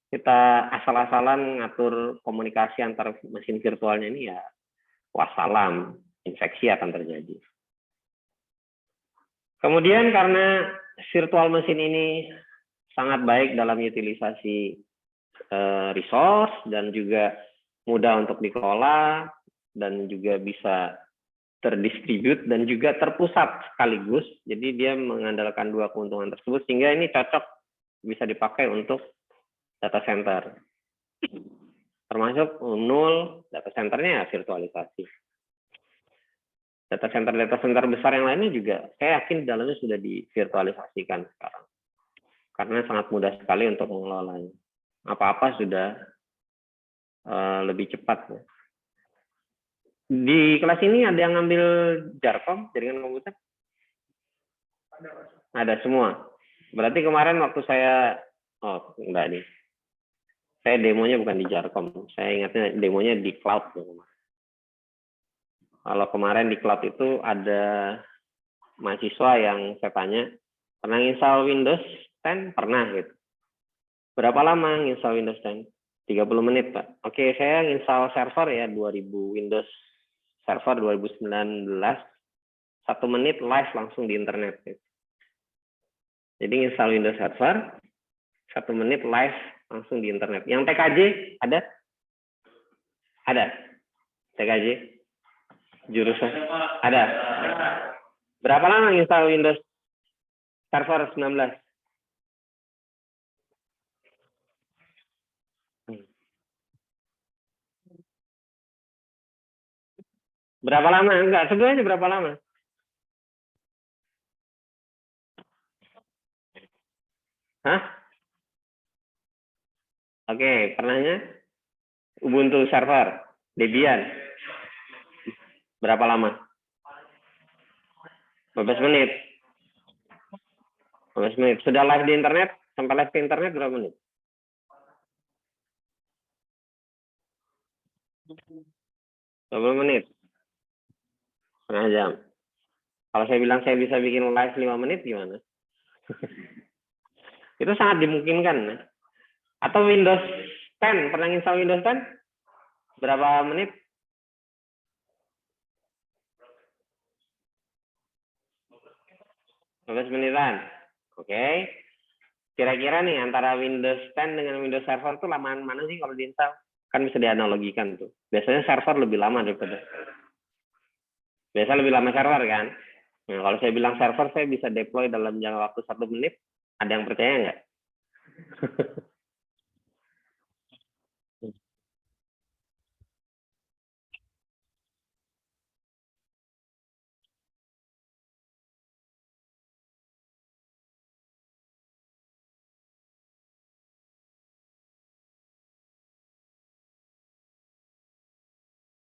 kita asal-asalan ngatur komunikasi antar mesin virtualnya ini, ya wassalam, infeksi akan terjadi. Kemudian karena virtual machine ini sangat baik dalam utilisasi resource dan juga mudah untuk dikelola dan juga bisa terdistribut dan juga terpusat sekaligus. Jadi dia mengandalkan dua keuntungan tersebut sehingga ini cocok bisa dipakai untuk data center. Termasuk nul data centernya virtualisasi. Data center besar yang lainnya juga saya yakin dalamnya sudah divirtualisasikan sekarang. Karena sangat mudah sekali untuk mengelolanya. Apa-apa sudah lebih cepat. Di kelas ini ada yang ngambil Jarkom, jaringan komputer? Ada semua. Berarti kemarin waktu saya, enggak nih. Saya demonya bukan di Jarkom. Saya ingatnya demonya di cloud. Kalau kemarin di cloud itu ada mahasiswa yang saya tanya, pernah install Windows 10? Pernah gitu. Berapa lama install Windows 10? 30 menit, Pak. Oke, saya install server ya, 2000 Windows server 2019, 1 menit live langsung di internet. Gitu. Jadi install Windows server, 1 menit live langsung di internet. Yang TKJ ada? Ada. TKJ? Jurusan? Ada. Berapa lama install Windows server 19? Berapa lama? Enggak, sebenarnya berapa lama? Hah? Oke, pernahnya Ubuntu server, Debian. Berapa lama? 15 menit. 15 menit. Sudah live di internet? Sampai live ke internet berapa menit? 20 menit. Setengah jam. Kalau saya bilang saya bisa bikin live 5 menit, gimana? Itu sangat dimungkinkan. Atau Windows 10, pernah install Windows 10? Berapa menit? 15 menitan. Oke. Kira-kira nih antara Windows 10 dengan Windows Server tuh lamaan mana sih kalau diinstal? Kan bisa dianalogikan tuh. Biasanya server lebih lama daripada. Biasa lebih lama server kan? Nah, kalau saya bilang server, saya bisa deploy dalam jangka waktu 1 menit. Ada yang percaya nggak?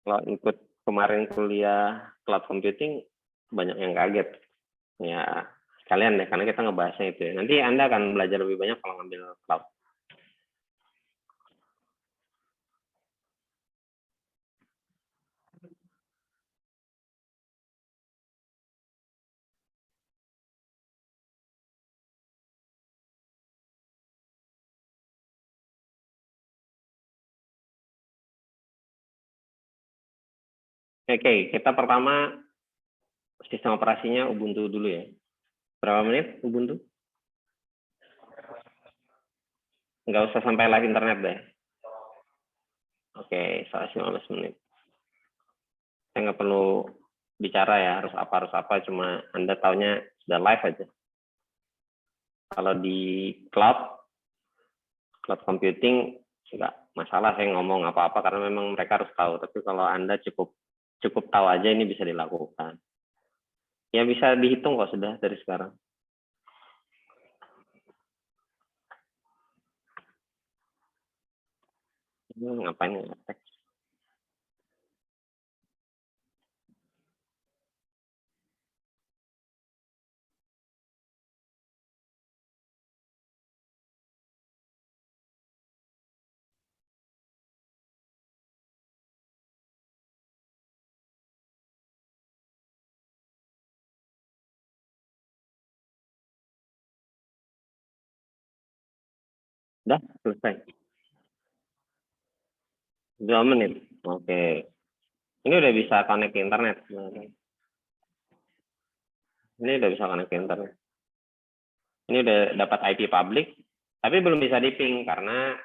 Kalau ikut kemarin kuliah cloud computing, banyak yang kaget. Ya, sekalian deh, karena kita ngebahasnya itu ya. Nanti Anda akan belajar lebih banyak kalau ngambil cloud. Oke, kita pertama sistem operasinya Ubuntu dulu ya. Berapa menit Ubuntu? Nggak usah sampai live internet deh. Oke, 15 menit. Saya nggak perlu bicara ya, harus apa, cuma Anda taunya sudah live aja. Kalau di cloud computing, nggak masalah saya ngomong apa-apa karena memang mereka harus tahu. Tapi kalau Anda cukup tahu aja ini bisa dilakukan. Ya bisa dihitung kok sudah dari sekarang. Ini ngapain ngetek? Udah selesai. 2 menit. Oke. Ini udah bisa connect ke internet. Ini udah bisa connect ke internet. Ini udah dapat IP public, tapi belum bisa di ping karena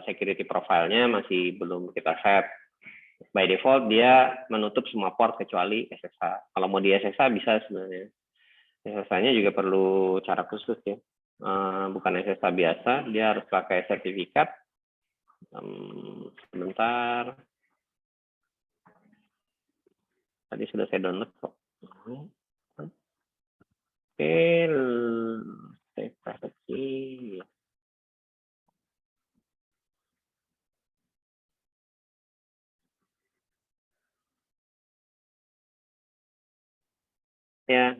security profile-nya masih belum kita set. By default dia menutup semua port kecuali SSH. Kalau mau di SSH bisa sebenarnya. SSH-nya juga perlu cara khusus ya. Bukan SSH biasa, dia harus pakai sertifikat. Sebentar. Tadi sudah saya download kok. Oke, save privacy. Ya,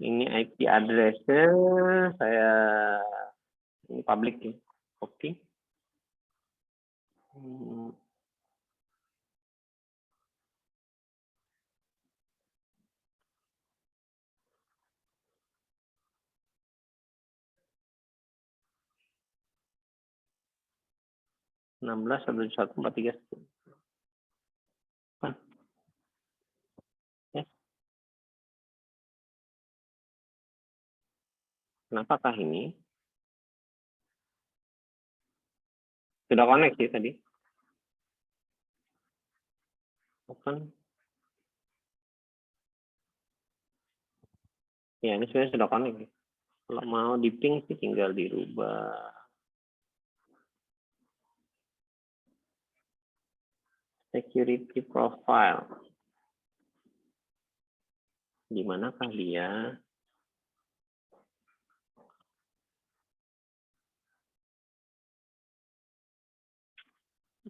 ini IP address-nya saya ini public ya. Oke. 16 11 43. Ya, kenapakah ini sudah connect sih tadi? Open. Ya, ini sebenarnya sudah connect. Kalau mau di ping sih tinggal dirubah. Security profile. Di manakah dia?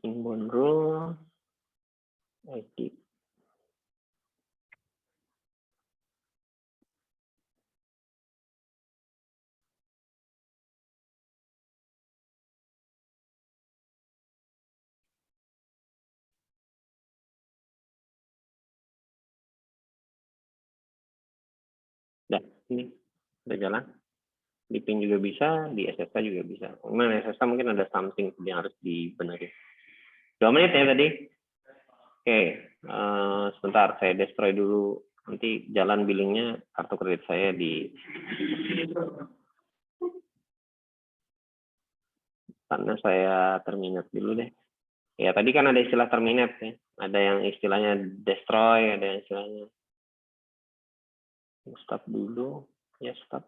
Inbound rule. ID. Udah, ini udah jalan. Di ping juga bisa, di SSH juga bisa. Memang SSH mungkin ada something yang harus dibenerin. 2 menit ya tadi. Oke, sebentar saya destroy dulu. Nanti jalan billingnya kartu kredit saya di karena saya terminate dulu deh. Ya tadi kan ada istilah terminate ya. Ada yang istilahnya destroy, ada yang istilahnya stop dulu. Ya stop.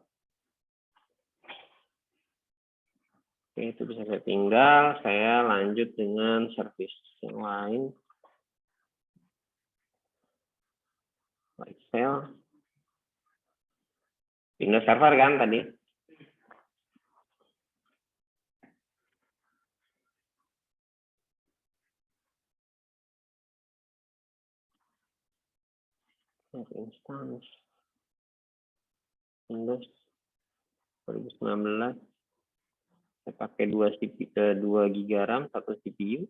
Oke, itu bisa saya tinggal. Saya lanjut dengan service yang lain. Excel. Windows Server kan tadi. Instance. Windows 2019. Saya pakai 2 GB RAM, 1 CPU.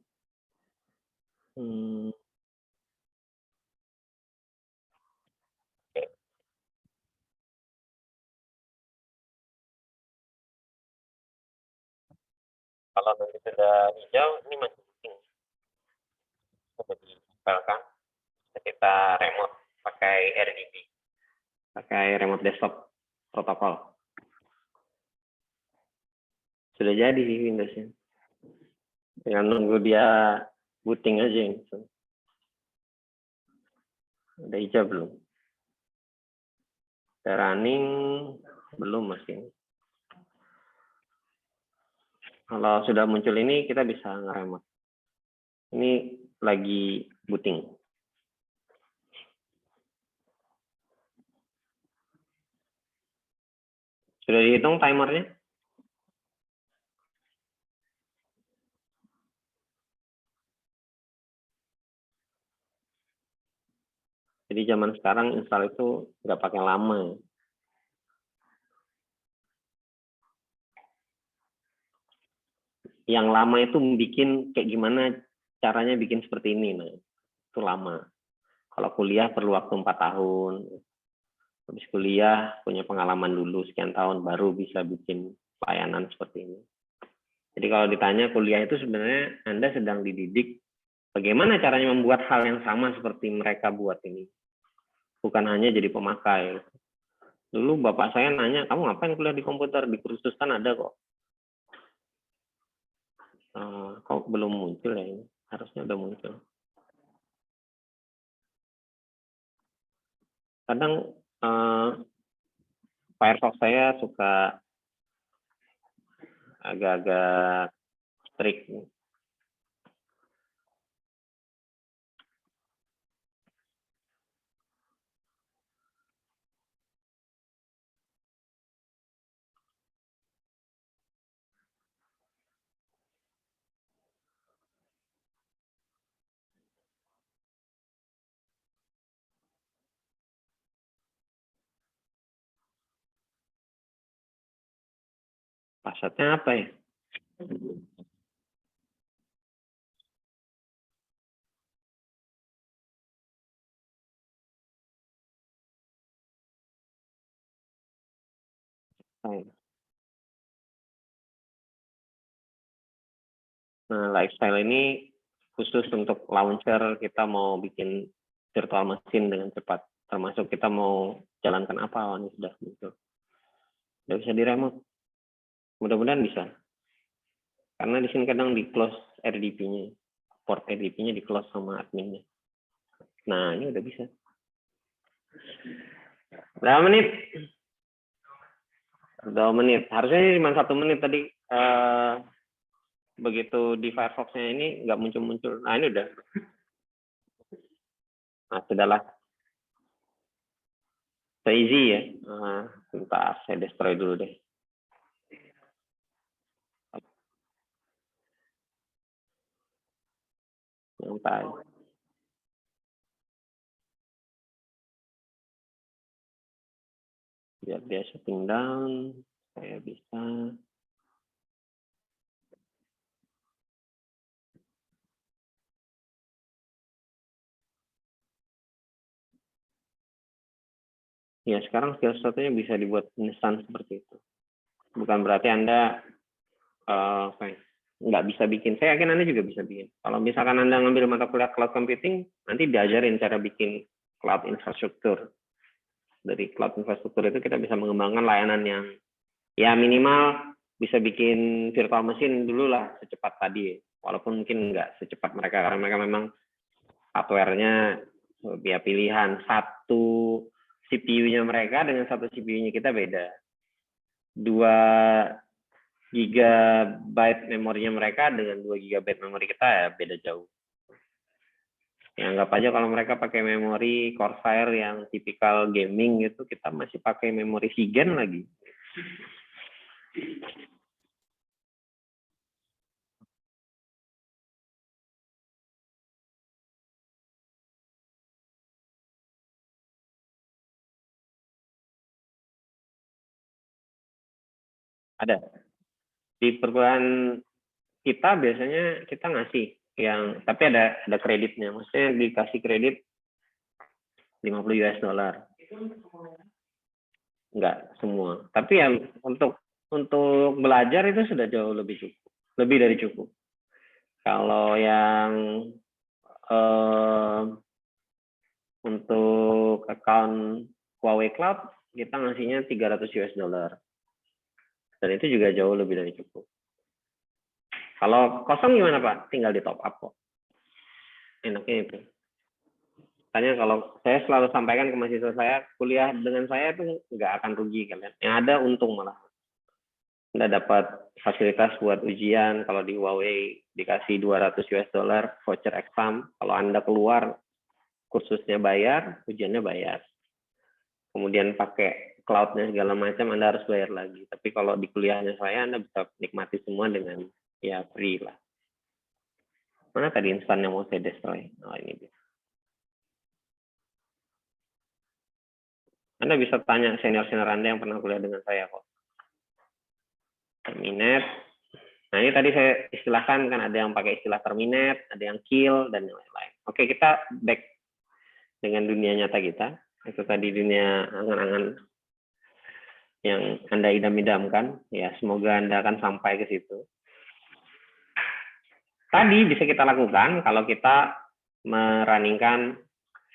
Kalau nanti sudah hijau, ini masih penting. Sudah ditempelkan. Kita remote pakai RDP, pakai remote desktop protokol. Sudah jadi Windows-nya. Tinggal nunggu dia booting aja. Udah hijau belum? Udah running belum masih. Kalau sudah muncul ini kita bisa nge-remote. Ini lagi booting. Sudah dihitung timernya? Jadi zaman sekarang install itu nggak pakai lama. Yang lama itu bikin kayak gimana caranya bikin seperti ini. Nah, itu lama. Kalau kuliah perlu waktu 4 tahun. Habis kuliah punya pengalaman dulu sekian tahun baru bisa bikin layanan seperti ini. Jadi kalau ditanya kuliah itu sebenarnya Anda sedang dididik bagaimana caranya membuat hal yang sama seperti mereka buat ini. Bukan hanya jadi pemakai. Dulu bapak saya nanya, kamu ngapain kuliah di komputer? Di kursus kan ada kok. Kok belum muncul ya ini? Harusnya udah muncul. Kadang Firefox saya suka agak-agak strict. Passwordnya apa ya? Nah, lifestyle ini khusus untuk launcher kita mau bikin virtual machine dengan cepat. Termasuk kita mau jalankan apa, ini sudah muncul. Sudah bisa di remote. Mudah-mudahan bisa. Karena di sini kadang di close RDP-nya. Port RDP-nya di close sama adminnya. Nah, ini udah bisa. Berapa menit? 2 menit. Harusnya cuma 1 menit tadi. Begitu di Firefox-nya ini nggak muncul-muncul. Nah, ini udah. Nah, sudahlah. So easy ya. Bentar, saya destroy dulu deh. Santai. Biar dia shutting down, saya bisa. Ya, sekarang skill satunya bisa dibuat instan seperti itu. Bukan berarti Anda nggak bisa bikin. Saya yakin Anda juga bisa bikin. Kalau misalkan Anda ngambil mata kuliah cloud computing, nanti diajarin cara bikin cloud infrastruktur. Dari cloud infrastruktur itu kita bisa mengembangkan layanan yang ya minimal bisa bikin virtual machine dulu lah secepat tadi. Walaupun mungkin nggak secepat mereka, karena mereka memang hardware-nya ya pilihan. Satu CPU-nya mereka dengan satu CPU-nya kita beda. 2 GB memorinya mereka dengan 2 GB memori kita ya beda jauh. Ya, anggap aja kalau mereka pakai memori Corsair yang tipikal gaming itu, kita masih pakai memori Sigen lagi. Ada. Di perguruan kita biasanya kita ngasih yang, tapi ada kreditnya. Maksudnya dikasih kredit 50 US dollar. Enggak semua. Tapi yang untuk belajar itu sudah jauh lebih cukup. lebih dari cukup. Kalau yang untuk account Huawei Cloud, kita ngasihnya 300 US dollar. Dan itu juga jauh lebih dari cukup. Kalau kosong gimana Pak? Tinggal di top up kok. Enaknya itu. Makanya kalau saya selalu sampaikan ke mahasiswa saya, kuliah dengan saya itu nggak akan rugi kalian. Yang ada untung malah. Anda dapat fasilitas buat ujian, kalau di Huawei dikasih 200 US dollar voucher exam. Kalau Anda keluar, kursusnya bayar, ujiannya bayar. Kemudian pakai cloud-nya segala macam, Anda harus bayar lagi. Tapi kalau di kuliahnya saya, Anda bisa nikmati semua dengan ya free lah. Mana tadi instan yang mau saya destroy? Oh, ini dia. Anda bisa tanya senior-senior Anda yang pernah kuliah dengan saya kok. Terminate. Nah, ini tadi saya istilahkan, kan ada yang pakai istilah terminate, ada yang kill, dan yang lain-lain. Oke, kita back dengan dunia nyata kita. Itu tadi dunia angan-angan yang Anda idam-idamkan. Ya, semoga Anda akan sampai ke situ. Tadi bisa kita lakukan kalau kita merunningkan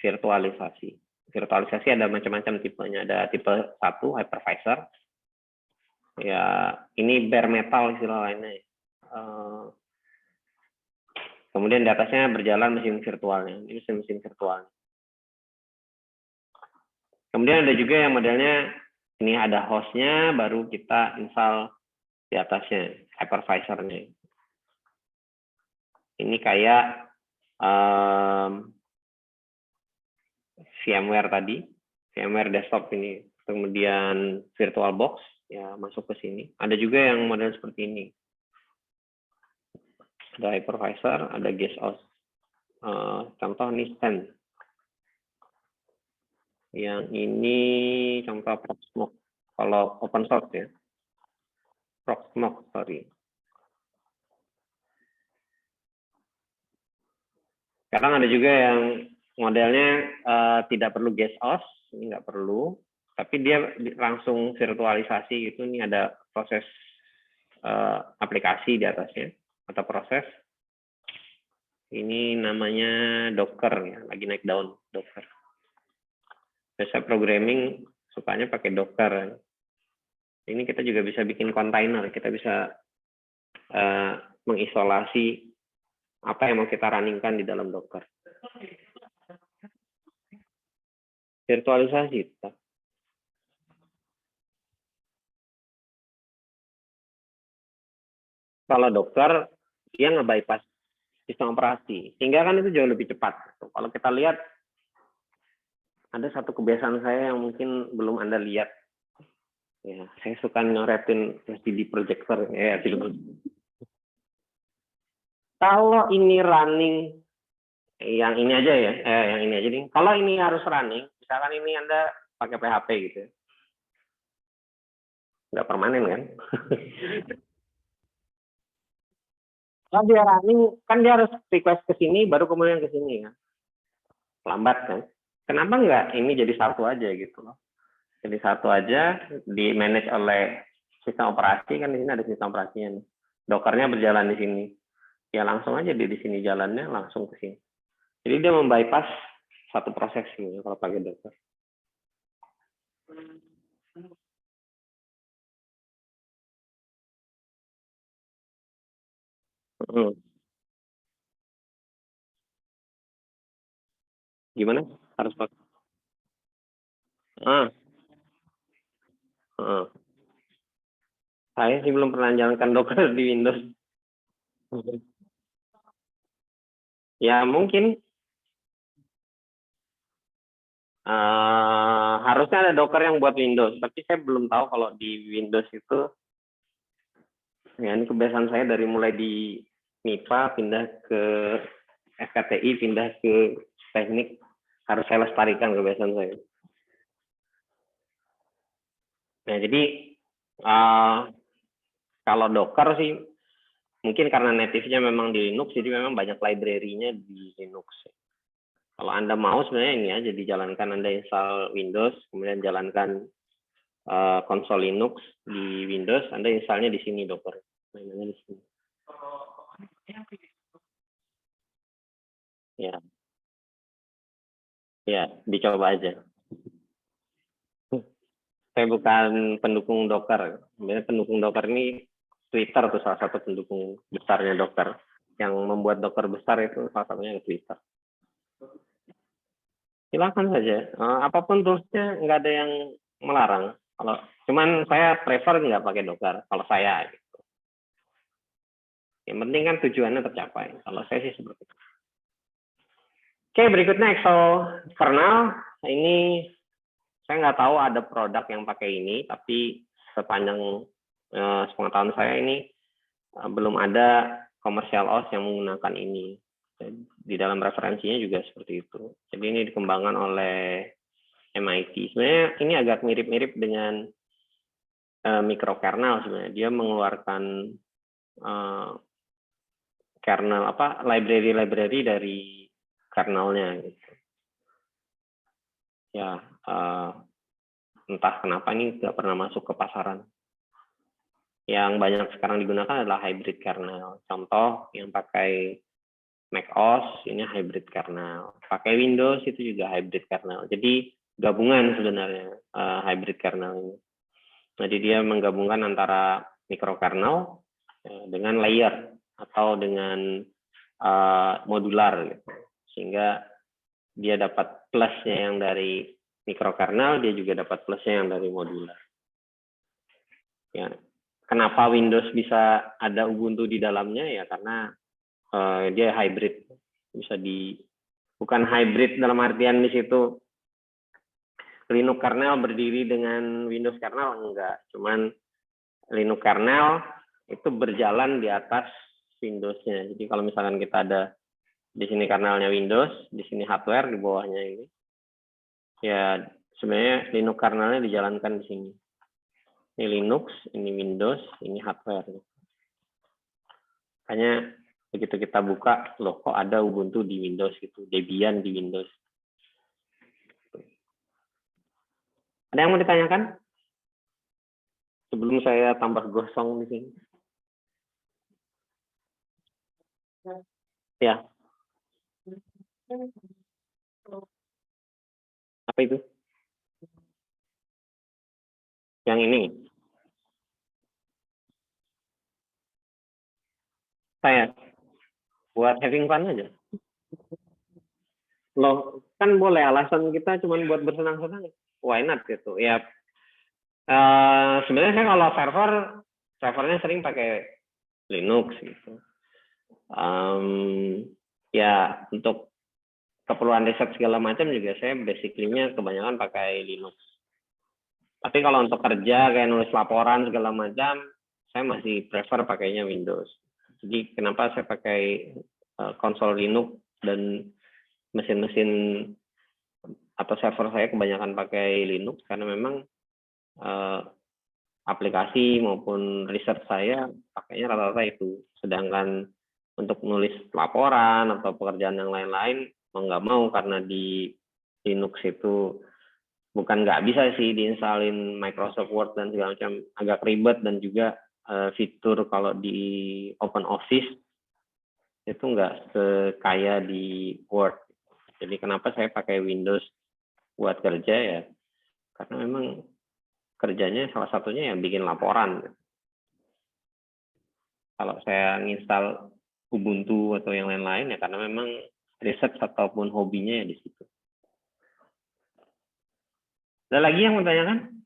virtualisasi. Virtualisasi ada macam-macam tipenya. Ada tipe 1, hypervisor. Ya, ini bare metal istilah lainnya. Kemudian di atasnya berjalan mesin virtualnya. Ini mesin virtual. Kemudian ada juga yang modelnya ini ada hostnya, baru kita install di atasnya, hypervisornya. Ini kayak VMware tadi, VMware desktop ini. Kemudian VirtualBox, ya masuk ke sini. Ada juga yang model seperti ini. Ada hypervisor, ada guest host. Contoh ini stand. Yang ini contoh Proxmox. Kalau open source ya. Proxmox, sorry. Sekarang ada juga yang modelnya tidak perlu guest host, ini nggak perlu. Tapi dia langsung virtualisasi gitu. Ini ada proses aplikasi di atasnya atau proses. Ini namanya Docker ya, lagi naik daun Docker. Biasa programming sukanya pakai Docker. Ini kita juga bisa bikin kontainer, kita bisa mengisolasi apa yang mau kita runningkan di dalam Docker. Virtualisasi. Kalau Docker, dia nge-bypass sistem operasi. Sehingga kan itu jauh lebih cepat. Kalau kita lihat, ada satu kebiasaan saya yang mungkin belum Anda lihat. Ya, saya suka nyoretin CD projector. Ya, kalau ini running, yang ini aja ya, yang ini aja nih. Kalau ini harus running, misalkan ini Anda pakai PHP gitu. Nggak permanen kan? Kalau dia running, kan dia harus request ke sini, baru kemudian ke sini ya. Lambat kan? Kenapa nggak ini jadi satu aja gitu loh? Jadi satu aja, di manage oleh sistem operasi, kan di sini ada sistem operasinya. Dockernya berjalan di sini. Ya langsung aja di sini jalannya, langsung ke sini. Jadi dia membypass satu proses gitu kalau pakai Docker. Gimana? Harus pakai? Saya sih belum pernah jalankan Docker di Windows. Ya mungkin harusnya ada Docker yang buat Windows, tapi saya belum tahu kalau di Windows itu. Ya ini kebiasaan saya dari mulai di MIPA pindah ke FKTI, pindah ke teknik, harus saya lestarikan kebiasaan saya. Nah jadi kalau Docker sih mungkin karena native-nya memang di Linux, jadi memang banyak library-nya di Linux. Kalau Anda mau sebenarnya ini aja dijalankan, Anda install Windows, kemudian jalankan konsol Linux di Windows, Anda installnya di sini Docker. Mainannya di sini. Ya, ya, dicoba aja. Saya bukan pendukung Docker. Sebenarnya pendukung Docker ini Twitter tuh salah satu pendukung besarnya Docker. Yang membuat Docker besar itu salah satunya Twitter. Silakan saja. Apapun toolsnya nggak ada yang melarang. Kalau cuman saya prefer nggak pakai Docker. Kalau saya, gitu. Yang penting kan tujuannya tercapai. Kalau saya sih seperti itu. Oke, berikutnya external. Ini saya nggak tahu ada produk yang pakai ini, tapi sepanjang sepengetahuan saya ini belum ada komersial OS yang menggunakan ini. Di dalam referensinya juga seperti itu. Jadi ini dikembangkan oleh MIT. Sebenarnya ini agak mirip-mirip dengan microkernel sebenarnya. Dia mengeluarkan kernel library dari kernelnya gitu. Ya, entah kenapa ini tidak pernah masuk ke pasaran. Yang banyak sekarang digunakan adalah hybrid kernel. Contoh yang pakai macOS ini hybrid kernel. Pakai Windows itu juga hybrid kernel. Jadi gabungan sebenarnya hybrid kernel ini. Jadi dia menggabungkan antara microkernel dengan layer atau dengan modular gitu. Sehingga dia dapat plusnya yang dari microkernel, dia juga dapat plusnya yang dari modular. Ya, kenapa Windows bisa ada Ubuntu di dalamnya ya karena dia hybrid, bisa bukan hybrid dalam artian di situ Linux kernel berdiri dengan Windows kernel enggak, cuman Linux kernel itu berjalan di atas Windows-nya. Jadi kalau misalkan kita ada di sini kernelnya Windows, di sini hardware di bawahnya ini, ya sebenarnya Linux kernelnya dijalankan di sini. Ini Linux, ini Windows, ini hardware. Makanya begitu kita buka, loh kok ada Ubuntu di Windows gitu, Debian di Windows. Ada yang mau ditanyakan? Sebelum saya tambah gosong di sini. Ya. Apa itu? Yang ini. Saya buat having fun aja. Loh, kan boleh alasan kita cuma buat bersenang-senang. Why not gitu. Ya, sebenarnya saya kalau servernya sering pakai Linux gitu. Ya untuk keperluan riset segala macam juga saya basically-nya kebanyakan pakai Linux. Tapi kalau untuk kerja kayak nulis laporan segala macam, saya masih prefer pakainya Windows. Jadi kenapa saya pakai konsol Linux dan mesin-mesin atau server saya kebanyakan pakai Linux karena memang aplikasi maupun riset saya pakainya rata-rata itu. Sedangkan untuk nulis laporan atau pekerjaan yang lain-lain mau nggak mau karena di Linux itu bukan nggak bisa sih diinstalin Microsoft Word dan segala macam, agak ribet, dan juga fitur kalau di Open Office itu nggak sekaya di Word. Jadi kenapa saya pakai Windows buat kerja ya karena memang kerjanya salah satunya yang bikin laporan. Kalau saya nginstal Ubuntu atau yang lain-lain ya karena memang riset ataupun hobinya ya di situ. Ada lagi yang mau tanyakan?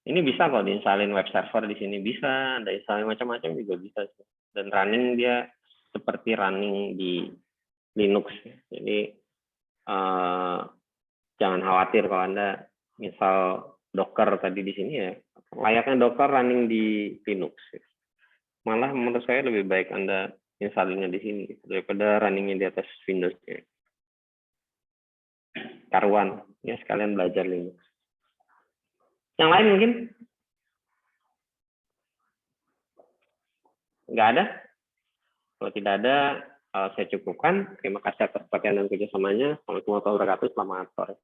Ini bisa kok diinstalin web server di sini, bisa, ada instalin macam-macam juga bisa. Dan running dia seperti running di Linux. Jadi jangan khawatir kalau Anda misal Docker tadi di sini ya, layaknya Docker running di Linux. Malah menurut saya lebih baik Anda instalinnya di sini daripada runningnya di atas Windows. Karuan, ya sekalian belajar Linux. Yang lain mungkin? Nggak ada? Kalau tidak ada, saya cukupkan. Terima kasih atas perhatian dan kerjasamanya. Assalamualaikum warahmatullahi wabarakatuh. Selamat sore.